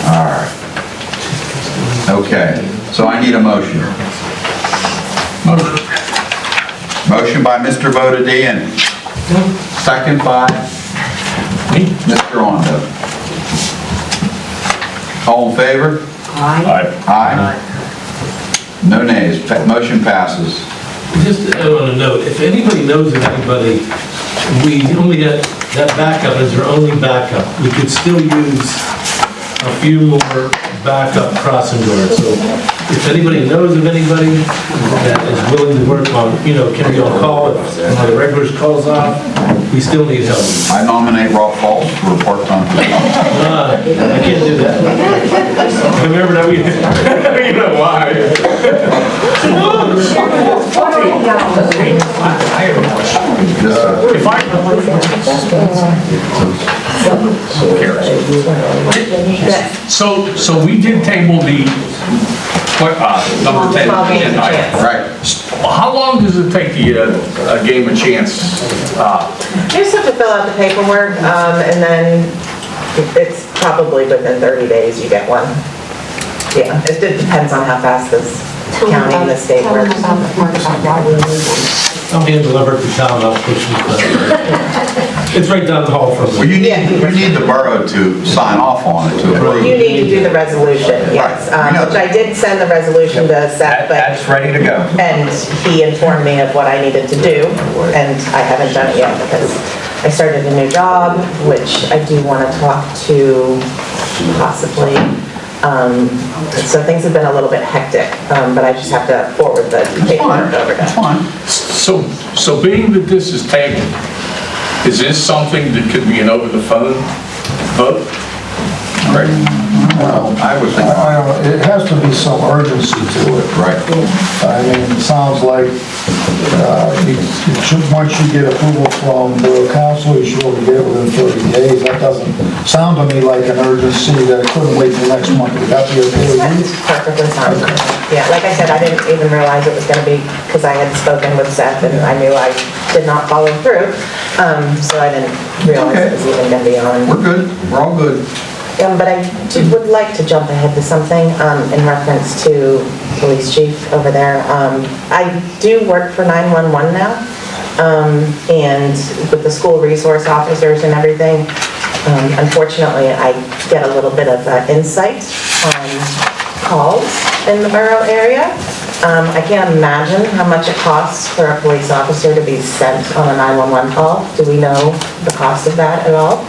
All right. Okay, so I need a motion. Motion by Mr. Vodadian. Second by Mr. Ondo. All in favor? Aye. No nays. Motion passes. Just, I want to note, if anybody knows of anybody, we only got, that backup is our only backup. We could still use a few more backup crossing guards. So if anybody knows of anybody that is willing to work on, can be on call, if one of the regulars calls off, we still need help. I nominate Rob Falls for a part-time position. I can't do that. Remember that we, you know why. If I, so we did table the, number 10 Small game agenda item. chance. Right. How long does it take a game of chance? You just have to fill out the paperwork, and then it's probably within 30 days you get one. Yeah, it depends on how fast this county and the state works. I'm hand delivered to town, I'll push it. It's right down the hall from Well, me. you need the borough to sign off on it to approve. You need to do the resolution, yes, Right. which I did send the resolution to Seth, but, That's ready to go. and he informed me of what I needed to do, and I haven't done it yet because I started a new job, which I do want to talk to possibly. So things have been a little bit hectic, but I just have to forward the paperwork over That's to him. fine. So being that this is tabled, is this something that could be an over-the-phone vote? Right. Well, I would think, I don't know, it has to be some urgency to it. right. I mean, it sounds like once you get approval from the council, you should be able to get it within 30 days. That doesn't sound to me like an urgency that it couldn't wait till next month. Would that be okay with you? That's perfectly fine. Yeah, like I said, I didn't even realize it was gonna be, because I had spoken with Seth and I knew I did not follow through. So I didn't realize it was even gonna be on. We're good. We're all good. But I would like to jump ahead to something in reference to police chief over there. I do work for 911 now, and with the school resource officers and everything, unfortunately, I get a little bit of insight on calls in the borough area. I can't imagine how much it costs for a police officer to be sent on a 911 call. Do we know the cost of that at all?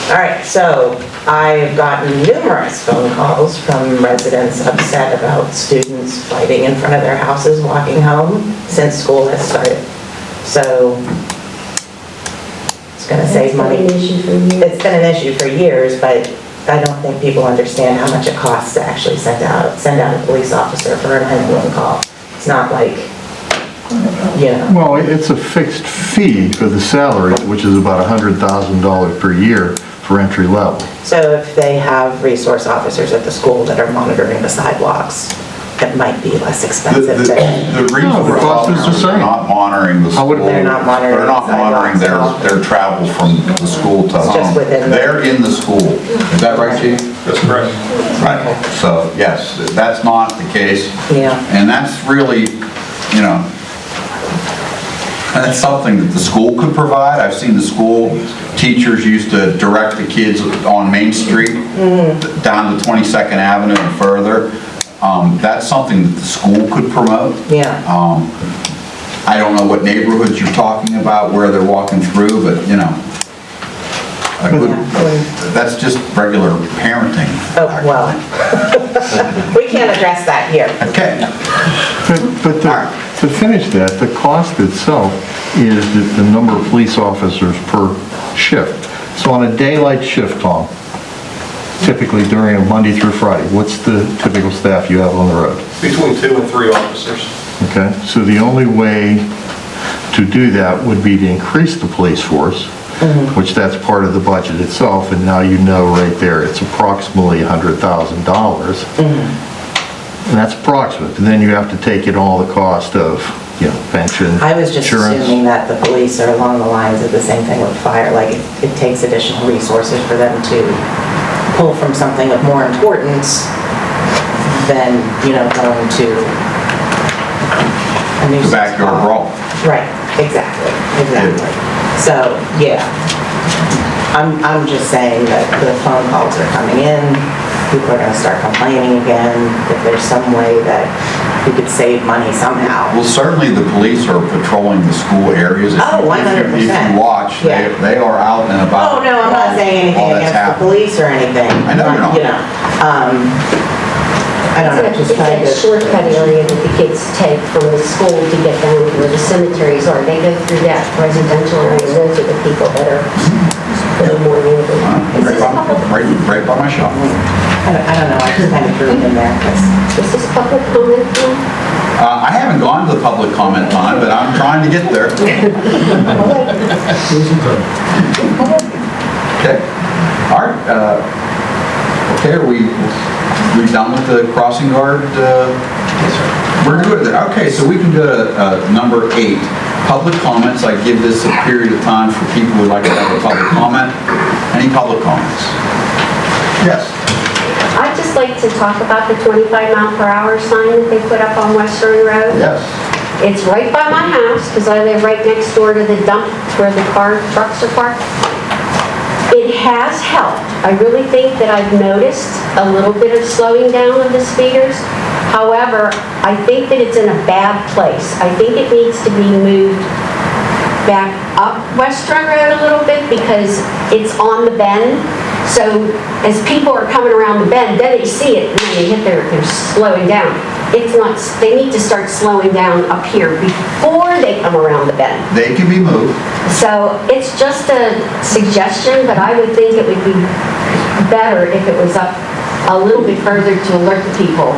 All right, so I've gotten numerous phone calls from residents upset about students fighting in front of their houses walking home since school has started. So it's gonna save money. It's been an issue for years, but I don't think people understand how much it costs to actually send out a police officer for a 911 call. It's not like, Well, it's a fixed fee for the salary, which is about $100,000 per year for entry level. So if they have resource officers at the school that are monitoring the sidewalks, it might be less The expensive. the reason No, the we're cost is the officers are same. not monitoring the school. They're not monitoring They're not the monitoring sidewalks at all. their travel from the school to It's just home. within the- They're in the school. Is that right, Chief? That's correct. Right. So, yes, that's not the case. Yeah. And that's really, that's something that the school could provide. I've seen the school teachers used to direct the kids on Main Street down to 22nd Avenue and further. That's something that the school could promote. Yeah. I don't know what neighborhoods you're talking about, where they're walking through, but, that's just regular parenting. Oh, well. We can't address that here. Okay. But to finish that, the cost itself is the number of police officers per shift. So on a daylight shift, Tom, typically during a Monday through Friday, what's the typical staff you have on the road? Between 2 and 3 officers. Okay, so the only way to do that would be to increase the police force, which that's part of the budget itself, and now you know right there, it's approximately $100,000. And that's approximate, and then you have to take in all the cost of, pension, I was just insurance. assuming that the police are along the lines of the same thing with fire, like it takes additional resources for them to pull from something of more importance than, going to a nuisance The backyard call. brawl. Right, exactly. So, yeah. I'm just saying that the phone calls are coming in, people are gonna start complaining again, if there's some way that we could save money somehow. Well, certainly the police are patrolling the school areas. If Oh, you- 100%. If you watch, Yeah. they are out and about. Oh, no, I'm not saying while anything that's against the happening. police or anything. I know you're not. You know, I don't know, just trying It's to. that shortcut area that the kids take from the school to get down to where the cemeteries are. They go through that residential area. Those are the people that are a little more needed. Is this public? Right by my shop. I don't know, I just kind of threw it in there. Is this public comment? I haven't gone to the public comment time, but I'm trying to get there. Okay. All right. Okay, are we done with the crossing guard? Yes, sir. We're good with it. Okay, so we can go to number 8, public comments. I give this a period of time for people who would like to have a public comment. Any public comments? Yes. I'd just like to talk about the 25-mile-per-hour sign that they put up on Western Road. Yes. It's right by my house, because I live right next door to the dump where the trucks are parked. It has helped. I really think that I've noticed a little bit of slowing down of the speeders. However, I think that it's in a bad place. I think it needs to be moved back up Western Road a little bit because it's on the bend. So as people are coming around the bend, then they see it, and when they hit there, they're slowing down. It's not, they need to start slowing down up here before they come around the bend. They can be moved. So it's just a suggestion, but I would think it would be better if it was up a little bit further to alert the people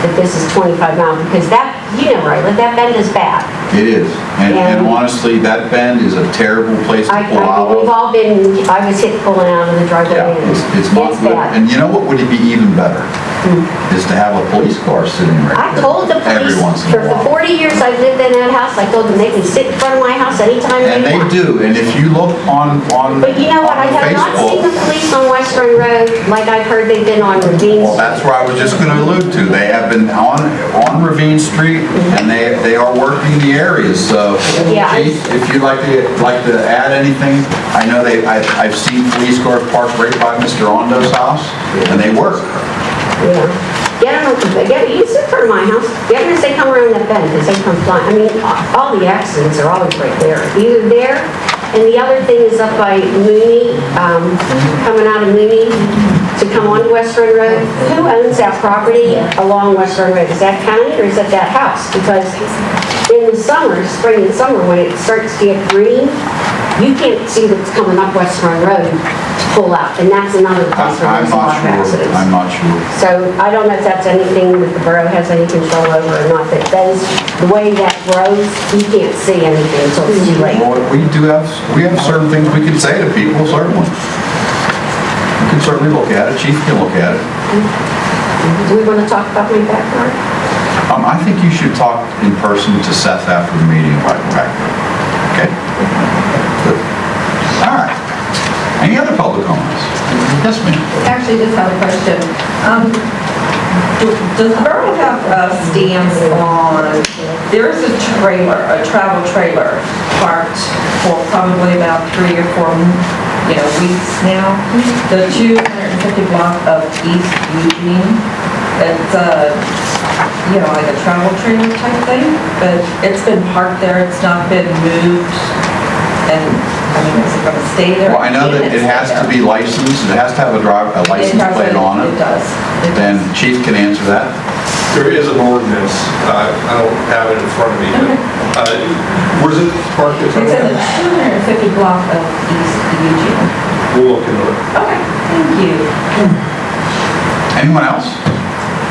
that this is 25 miles, because that, you know, right, that bend is bad. It is. And honestly, that bend is a terrible place to pull out We've of. all been, I was hit pulling out of the driveway. Yeah, and it's not good. bad. And you know what would be even better? Is to have a police car sitting right I there. told the police, Every once in for a the while. 40 years I've lived in that house, I told them they can sit in front of my house anytime And they they want. do, and if you look on But you know what, I have not seen the Facebook, police on Western Road like I've heard they've been on Ravine well, Street. that's where I was just gonna allude to. They have been on Ravine Street, and they are working the areas, so. Yeah, Chief, if you'd like to add anything, I know I've seen police cars parked right by Mr. Ondo's house, and they work. Yeah. You sit in front of my house, get them as they come around that bend, because they come flying. I mean, all the accidents are always right there. Either there, and the other thing is up by Mooney, coming out of Mooney to come onto Western Road. Who owns that property along Western Road? Is that county or is that house? Because in the summer, spring and summer, when it starts to get green, you can't see what's coming up Western Road to pull out, and that's another place where I'm there's a lot of accidents. I'm not sure. So I don't know if that's anything that the borough has any control over or not, but those, the way that grows, you can't see anything until it's too late. Well, we have certain things we can say to people, certainly. We can certainly look at it, chief can look at it. Do we want to talk about my backyard? I think you should talk in person to Seth after the meeting about your backyard. Okay? Good. All right. Any other public comments? Yes, ma'am. Actually, just have a question. Does the borough have stamps on, there's a trailer, a travel trailer parked for probably about 3 or 4, weeks now. The 250 block of East Eugene. It's like a travel trailer type thing, but it's been parked there, it's not been moved. And, is it gonna stay there? Well, I know that it has to be licensed, it has to have a license plate on it. It does. Then chief can answer that. There is an ordinance, I don't have it in front of me, but where's it parked in front It's of in the the 250 block of East Eugene. We'll look into it. Okay, thank you. Anyone else?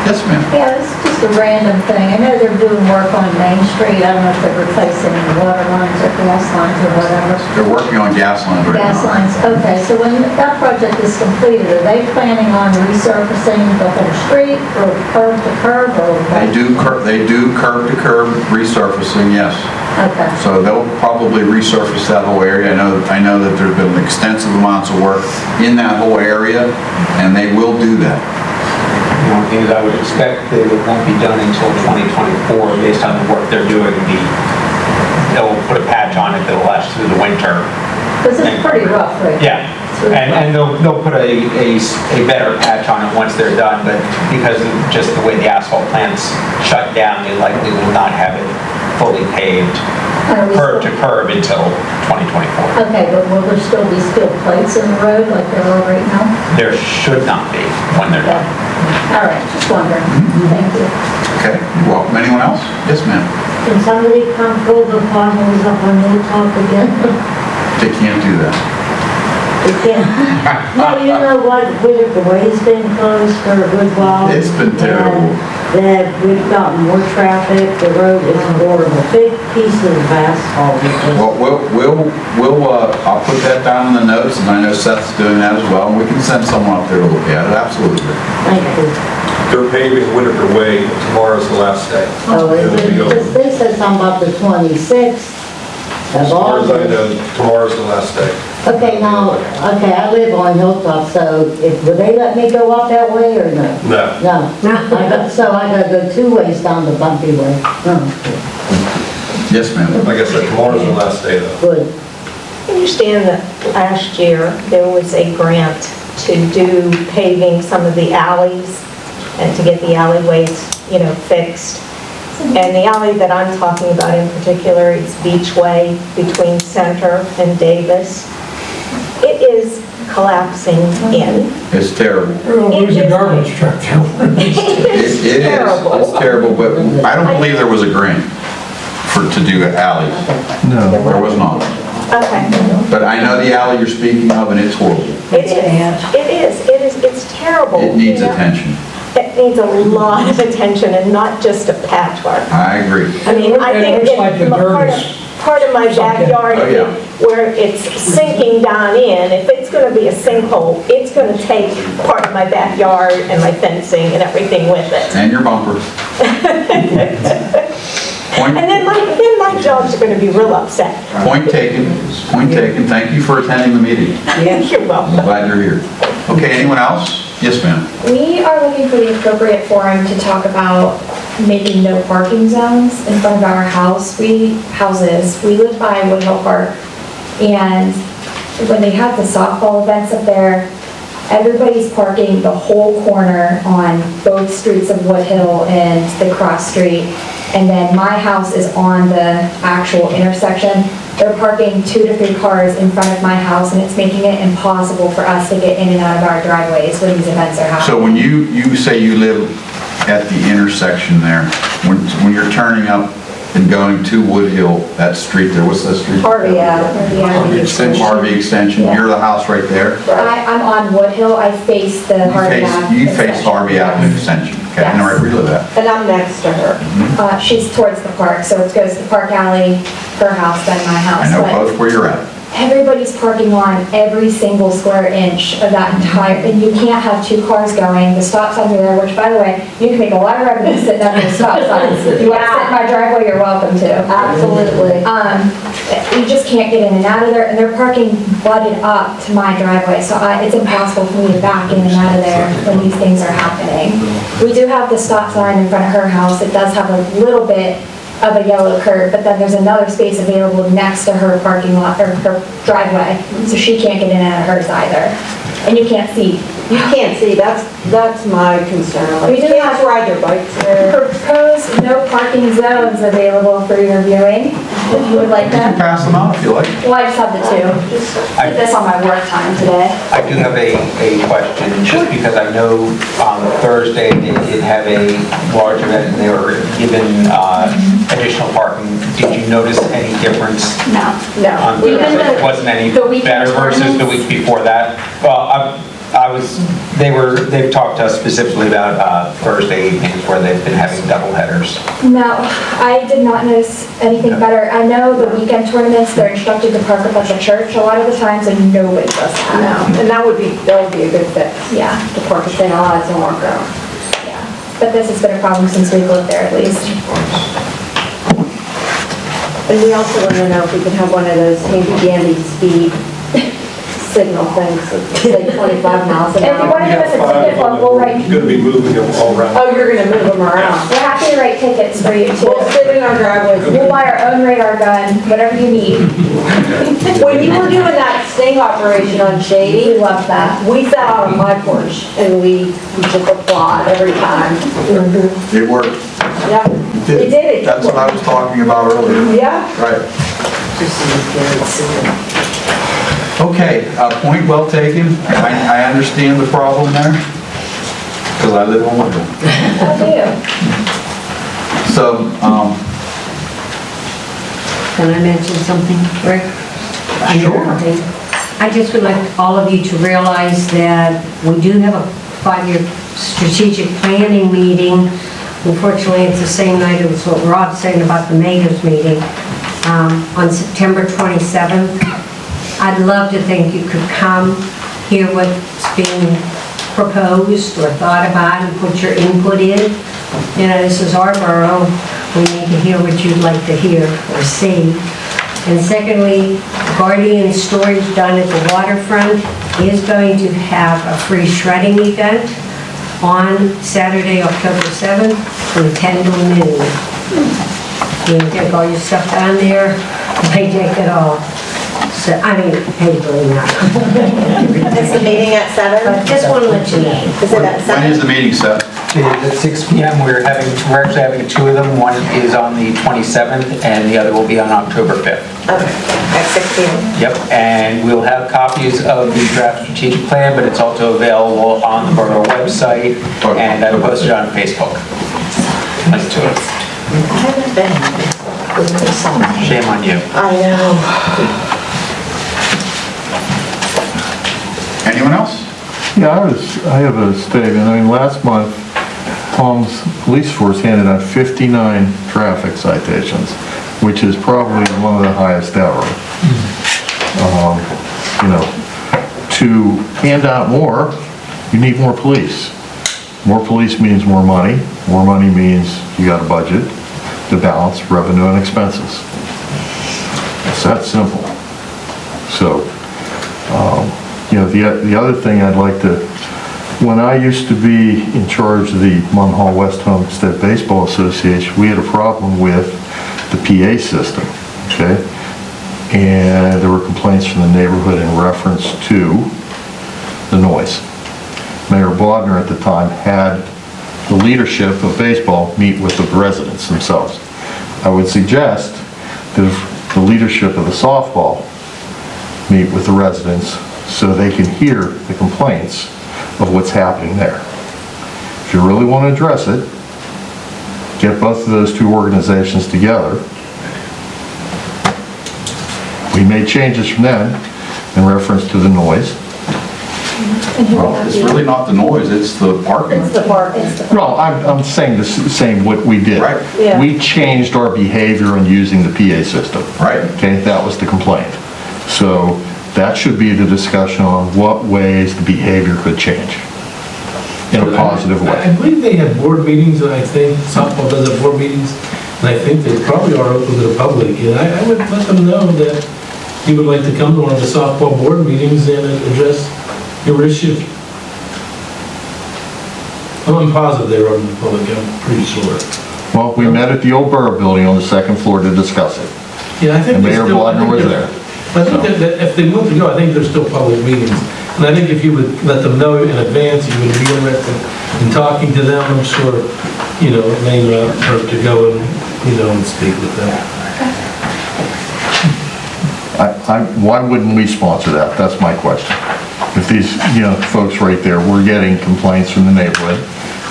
Yes, ma'am. Yeah, it's just a random thing. I know they're doing work on Main Street. I don't know if they're replacing water lines or gas lines or whatever. They're working on gas lines right now. Gas lines, okay. So when that project is completed, are they planning on resurfacing the whole street or curb to curb or? They do curb to curb resurfacing, yes. Okay. So they'll probably resurface that whole area. I know that there's been extensive amounts of work in that whole area, and they will do that. The only thing is I would expect that it won't be done until 2024 based on the work they're doing. They'll put a patch on it that'll last through the winter. Because it's pretty rough right now. Yeah. And they'll put a better patch on it once they're done, but because of just the way the asphalt plant's shut down, they likely will not have it fully paved curb to curb until 2024. Okay, but will there still be steel plates in the road like there are right now? There should not be when they're done. All right, just wondering. Thank you. Okay, you're welcome. Anyone else? Yes, ma'am. Can somebody come pull the potholes up on Hilltop again? They can't do that. No, you know what, Whitaker Way's been closed for a good while. It's been terrible. And that we've got more traffic, the road is horrible, big pieces of asphalt. Well, I'll put that down in the notes, and I know Seth's doing that as well, and we can send someone up there to look at it, absolutely. Thank you. They're paving Whitaker Way. Tomorrow's the last day. Oh, It'll be over. they said something about the 26th. As far as I know, tomorrow's the last day. Okay, now, I live on Hilltop, so would they let me go up that way or no? No. No. So I gotta go 2 ways down the bumpy way. Yes, ma'am. Like I said, tomorrow's the last day though. Good. I understand that last year, there was a grant to do paving some of the alleys and to get the alleyways, fixed. And the alley that I'm talking about in particular is Beachway between Center and Davis. It is collapsing in. It's terrible. It is garbage truck there. It is, it's terrible, but I don't believe there was a grant to do alleys. No. There was not. Okay. But I know the alley you're speaking of, and it's horrible. It's terrible. It needs attention. It needs a lot of attention and not just a patchwork. I agree. I mean, I think looks like the dirt part of my backyard, Oh, yeah. where it's sinking down in, if it's going to be a sinkhole, it's going to take part of my backyard and my fencing and everything with it. And your bumper. And then my dogs are going to be real upset. Point taken. Point taken. Thank you for attending the meeting. You're welcome. I'm glad you're here. Okay, anyone else? Yes, ma'am. We are looking for the appropriate forum to talk about making no parking zones in front of our houses. We live by Woodhill Park, and when they have the softball events up there, everybody's parking the whole corner on both streets of Woodhill and the cross street. And then my house is on the actual intersection. They're parking 2 to 3 cars in front of my house, and it's making it impossible for us to get in and out of our driveways when these events are happening. So when you say you live at the intersection there, when you're turning up and going to Woodhill, that street there, what's that street? Harvey Extension, Yeah. you're the house right there? I'm on Woodhill. I face the Harvey Ave. You face Harvey Avenue Extension, okay, I know right where you live at. And I'm next to her. She's towards the park, so it goes to Park Alley, her house, then my house. I know But both where you're at. everybody's parking on every single square inch of that entire, and you can't have 2 cars going. The stop signs are there, which, by the way, you can make a lot of revenue sitting under the stop signs. If you want to sit in my driveway, you're welcome to. Absolutely. You just can't get in and out of there, and they're parking butted up to my driveway, so it's impossible for me to back in and out of there when these things are happening. We do have the stop sign in front of her house. It does have a little bit of a yellow curb, but then there's another space available next to her parking lot, or her driveway, so she can't get in and out of hers either. And you can't see. You can't see, that's my concern. We do Kids have ride their bikes there. proposed no parking zones available for your viewing, if you would like You can them. pass them out if you like. Well, I just have the 2. Put this on my work time today. I do have a question, just because I know on Thursday they did have a large event and they were given additional parking. Did you notice any difference No. on Even Thursday? the- Wasn't any the weekend better versus the tournaments? week before that? Well, they've talked to us specifically about Thursday evenings where they've been having double headers. No, I did not notice anything better. I know the weekend tournaments, they're instructed to park up at the church a lot of the times, and nobody does that. No, and that would be a good fix. Yeah, The park is saying, oh, it's a workout. yeah. But this has been a problem since we've lived there, at least. And we also want to know if we could have one of those handy-dandy speed signal things, say 25 miles an If you hour. want to give us a ticket, we'll write, You're gonna be moving them all around. Oh, you're going to move them around. we're happy to write tickets for you too. We'll sit in our driveways. We'll supply our own radar gun, whatever you need. When you were doing that sting operation on Shady, We love that. we sat out on my porch and we just applaud every time. It worked. Yeah, it did. That's what I was talking about earlier. Yeah. Right. Okay, point well taken. I understand the problem there, because I live on Woodville. How do you? So, Can I mention something, Rick? Sure. I just would like all of you to realize that we do have a 5-year strategic planning meeting. Unfortunately, it's the same night as what Rob's saying about the mayor's meeting, on September 27th. I'd love to think you could come, hear what's being proposed or thought about, and put your input in. You know, this is our borough. We need to hear what you'd like to hear or see. And secondly, Guardian Storage done at the waterfront is going to have a free shredding event on Saturday, October 7th, from 10 to noon. You can take all your stuff down there, they take it all. So, I mean, paper now. Is the meeting at 7? But just want to let you know. Is it at 7? when is the meeting set? At 6 PM, we're actually having 2 of them. One is on the 27th and the other will be on October 5th. Okay, at 6 p.m. Yep, and we'll have copies of the draft strategic plan, but it's also available on the borough website, and I will post it on Facebook. Let's do it. I haven't been. Shame on you. I know. Anyone else? Yeah, I have a statement. I mean, last month, Tom's police force handed out 59 traffic citations, which is probably one of the highest ever. You know, to hand out more, you need more police. More police means more money. More money means you got a budget to balance revenue and expenses. It's that simple. So, you know, the other thing I'd like to, when I used to be in charge of the Munhall West Homestead Baseball Association, we had a problem with the PA system, okay? And there were complaints from the neighborhood in reference to the noise. Mayor Bodnar at the time had the leadership of baseball meet with the residents themselves. I would suggest that if the leadership of the softball meet with the residents so they can hear the complaints of what's happening there. If you really want to address it, get both of those two organizations together. We made changes from then in reference to the noise. Well, it's really not the noise, it's the parking. It's the park. Well, I'm saying saying what we did. Right. Yeah. We changed our behavior in using the PA system. Right. Okay, that was the complaint. So that should be the discussion on what ways the behavior could change in a positive way. I believe they have board meetings, and I think softball does have board meetings, and I think they probably are open to the public. And I would let them know that you would like to come to one of the softball board meetings and address your issue. I'm positive they're open to the public, I'm pretty sure. Well, we met at the old Borough Building on the second floor to discuss it. Yeah, I think And they Mayor still- I Bodnar think was they're- there. I think that if they want to go, I think there's still public meetings. And I think if you would let them know in advance, you would be interested in talking to them, I'm sure, you know, it may not hurt to go and, you know, and speak with them. Why wouldn't we sponsor that? That's my question. If these, you know, folks right there, we're getting complaints from the neighborhood,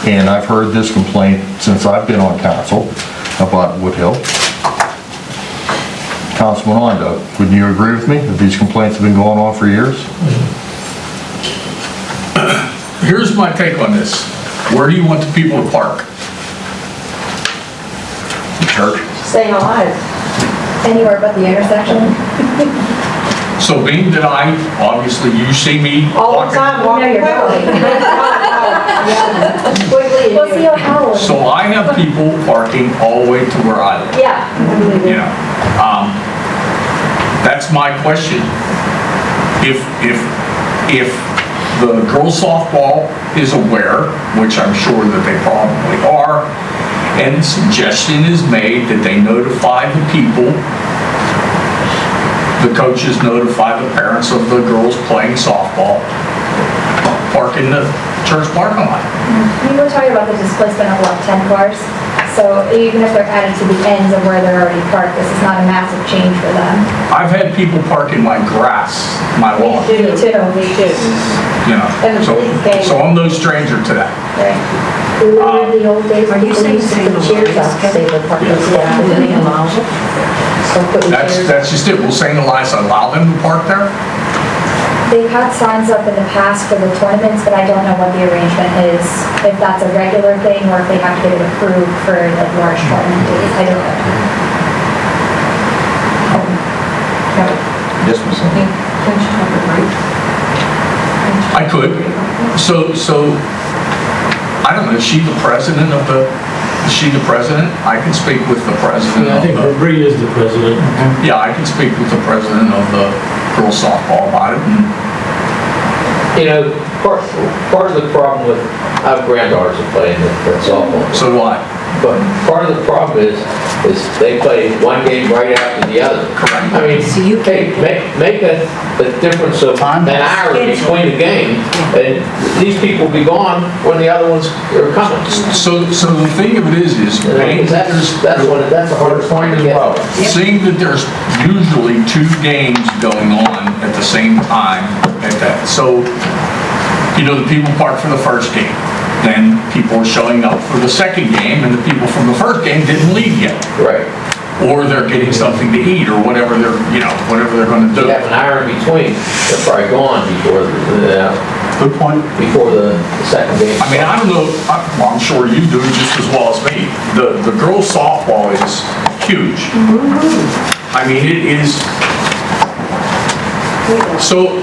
and I've heard this complaint since I've been on council about Woodhill. Councilman Ondo, wouldn't you agree with me that these complaints have been going on for years? Here's my take on this. Where do you want the people to park? The church? Staying alive. Anywhere but the intersection. So being that obviously you see me All the walking. time, walking you're quickly. Quickly. We'll see how. So I have people parking all the way to where I live. Yeah, I believe You you. know, that's my question. If the girls softball is aware, which I'm sure that they probably are, And the suggestion is made that they notify the people, the coaches notify the parents of the girls playing softball, park in the church parking lot. We were talking about the displacement of what, 10 cars? So even if they're added to the ends of where they're already parked, this is not a massive change for them. I've had people park in my grass, my lawn, Me too. you know, so I'm no stranger to that. We remember the old days Are when you people saying used to same put chairs up, as they would park those Yeah. down. Did they allow it? So putting chairs up. That's just it. Will St. Elias allow them to park there? They've had signs up in the past for the tournaments, but I don't know what the arrangement is, if that's a regular thing or if they have to get it approved for like large tournament days. I don't know. Yes, Ms. Lynn. I could. So, I don't know, is she the president of the, is she the president? I can speak with the president I of think the, Bree is the president. yeah, I can speak with the president of the girls softball about it. And You know, part of the problem with, I have granddaughters that play in the softball. so do I. But part of the problem is they play one game right after the other. Correct. I mean, So you hey, make a difference of an hour between the game, and these people be gone when the other ones are coming. So the thing of it is being that there's, That's the hardest point as well. seeing that there's usually 2 games going on at the same time at that. So, you know, the people park for the first game. Then people are showing up for the second game, and the people from the first game didn't leave yet. Right. Or they're getting something to eat, or whatever they're, you know, whatever they're gonna do. You have an hour in between, they're probably gone before Good point. before the second game. I mean, I don't know, well, I'm sure you do just as well as me. The girls softball is huge. I mean, it is, so,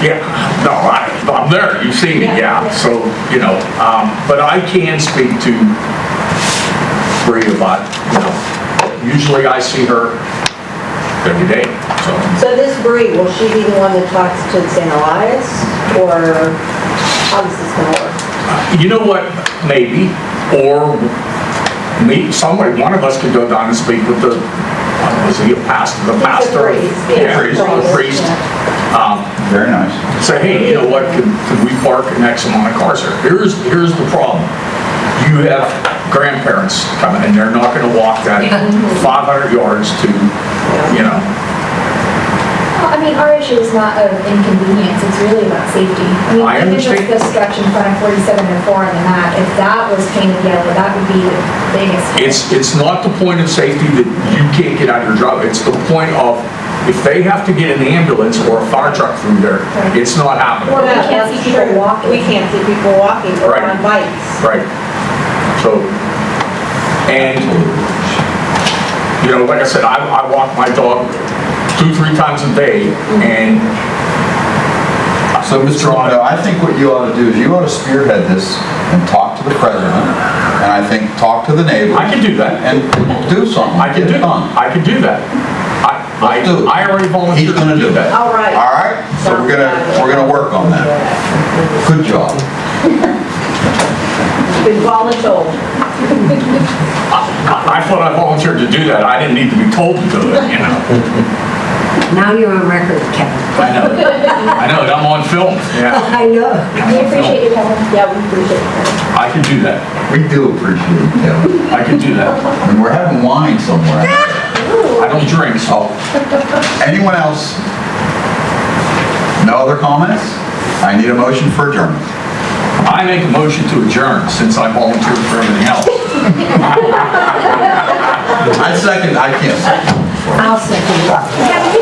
yeah, no, I'm there, you've seen it, yeah. So, you know, but I can speak to Bree about, you know, usually I see her every day, so. So this Bree, will she be the one that talks to St. Elias, or how is this gonna work? You know what, maybe, or somebody, one of us could go down and speak with the, was he a pastor? The pastor? priest, Yeah, the priest. Very nice. Say, hey, you know what, could we park an X amount of cars here? Here's the problem. You have grandparents coming, and they're not gonna walk that 500 yards to, you know. Well, I mean, our issue is not of inconvenience, it's really about safety. I Even just understand. the stretch in front of 47 and 4 on the map, if that was painted yellow, that would be the biggest. It's not the point of safety that you can't get out of your job. It's the point of, if they have to get an ambulance or a fire truck through there, it's not happening. Well, We can't see people walking. We can't see people walking or Right. on bikes. Right. So, and, you know, like I said, I walk my dog 2-3 times a day, and So, Mr. Rondo, I think what you ought to do is you ought to spearhead this and talk to the president, and I think talk to the neighbors. I can do that. And do something. I can Get do it done. I can do that. Let's do it. I already volunteered He's gonna to do that. All right. All right? So we're gonna work on that. Good job. Been voluntold. I thought I volunteered to do that. I didn't need to be told to do it, you know. Now you're on record, Kevin. I know, I'm on film, yeah. I know. We appreciate you, Kevin. Yeah, we appreciate it. I can do that. We do appreciate it, Kevin. I can do that. And we're having wine somewhere. I don't drink, so. Anyone else? No other comments? I need a motion for adjournment. I make a motion to adjourn since I volunteered for everything else. I can't second. I'll second it. Kevin,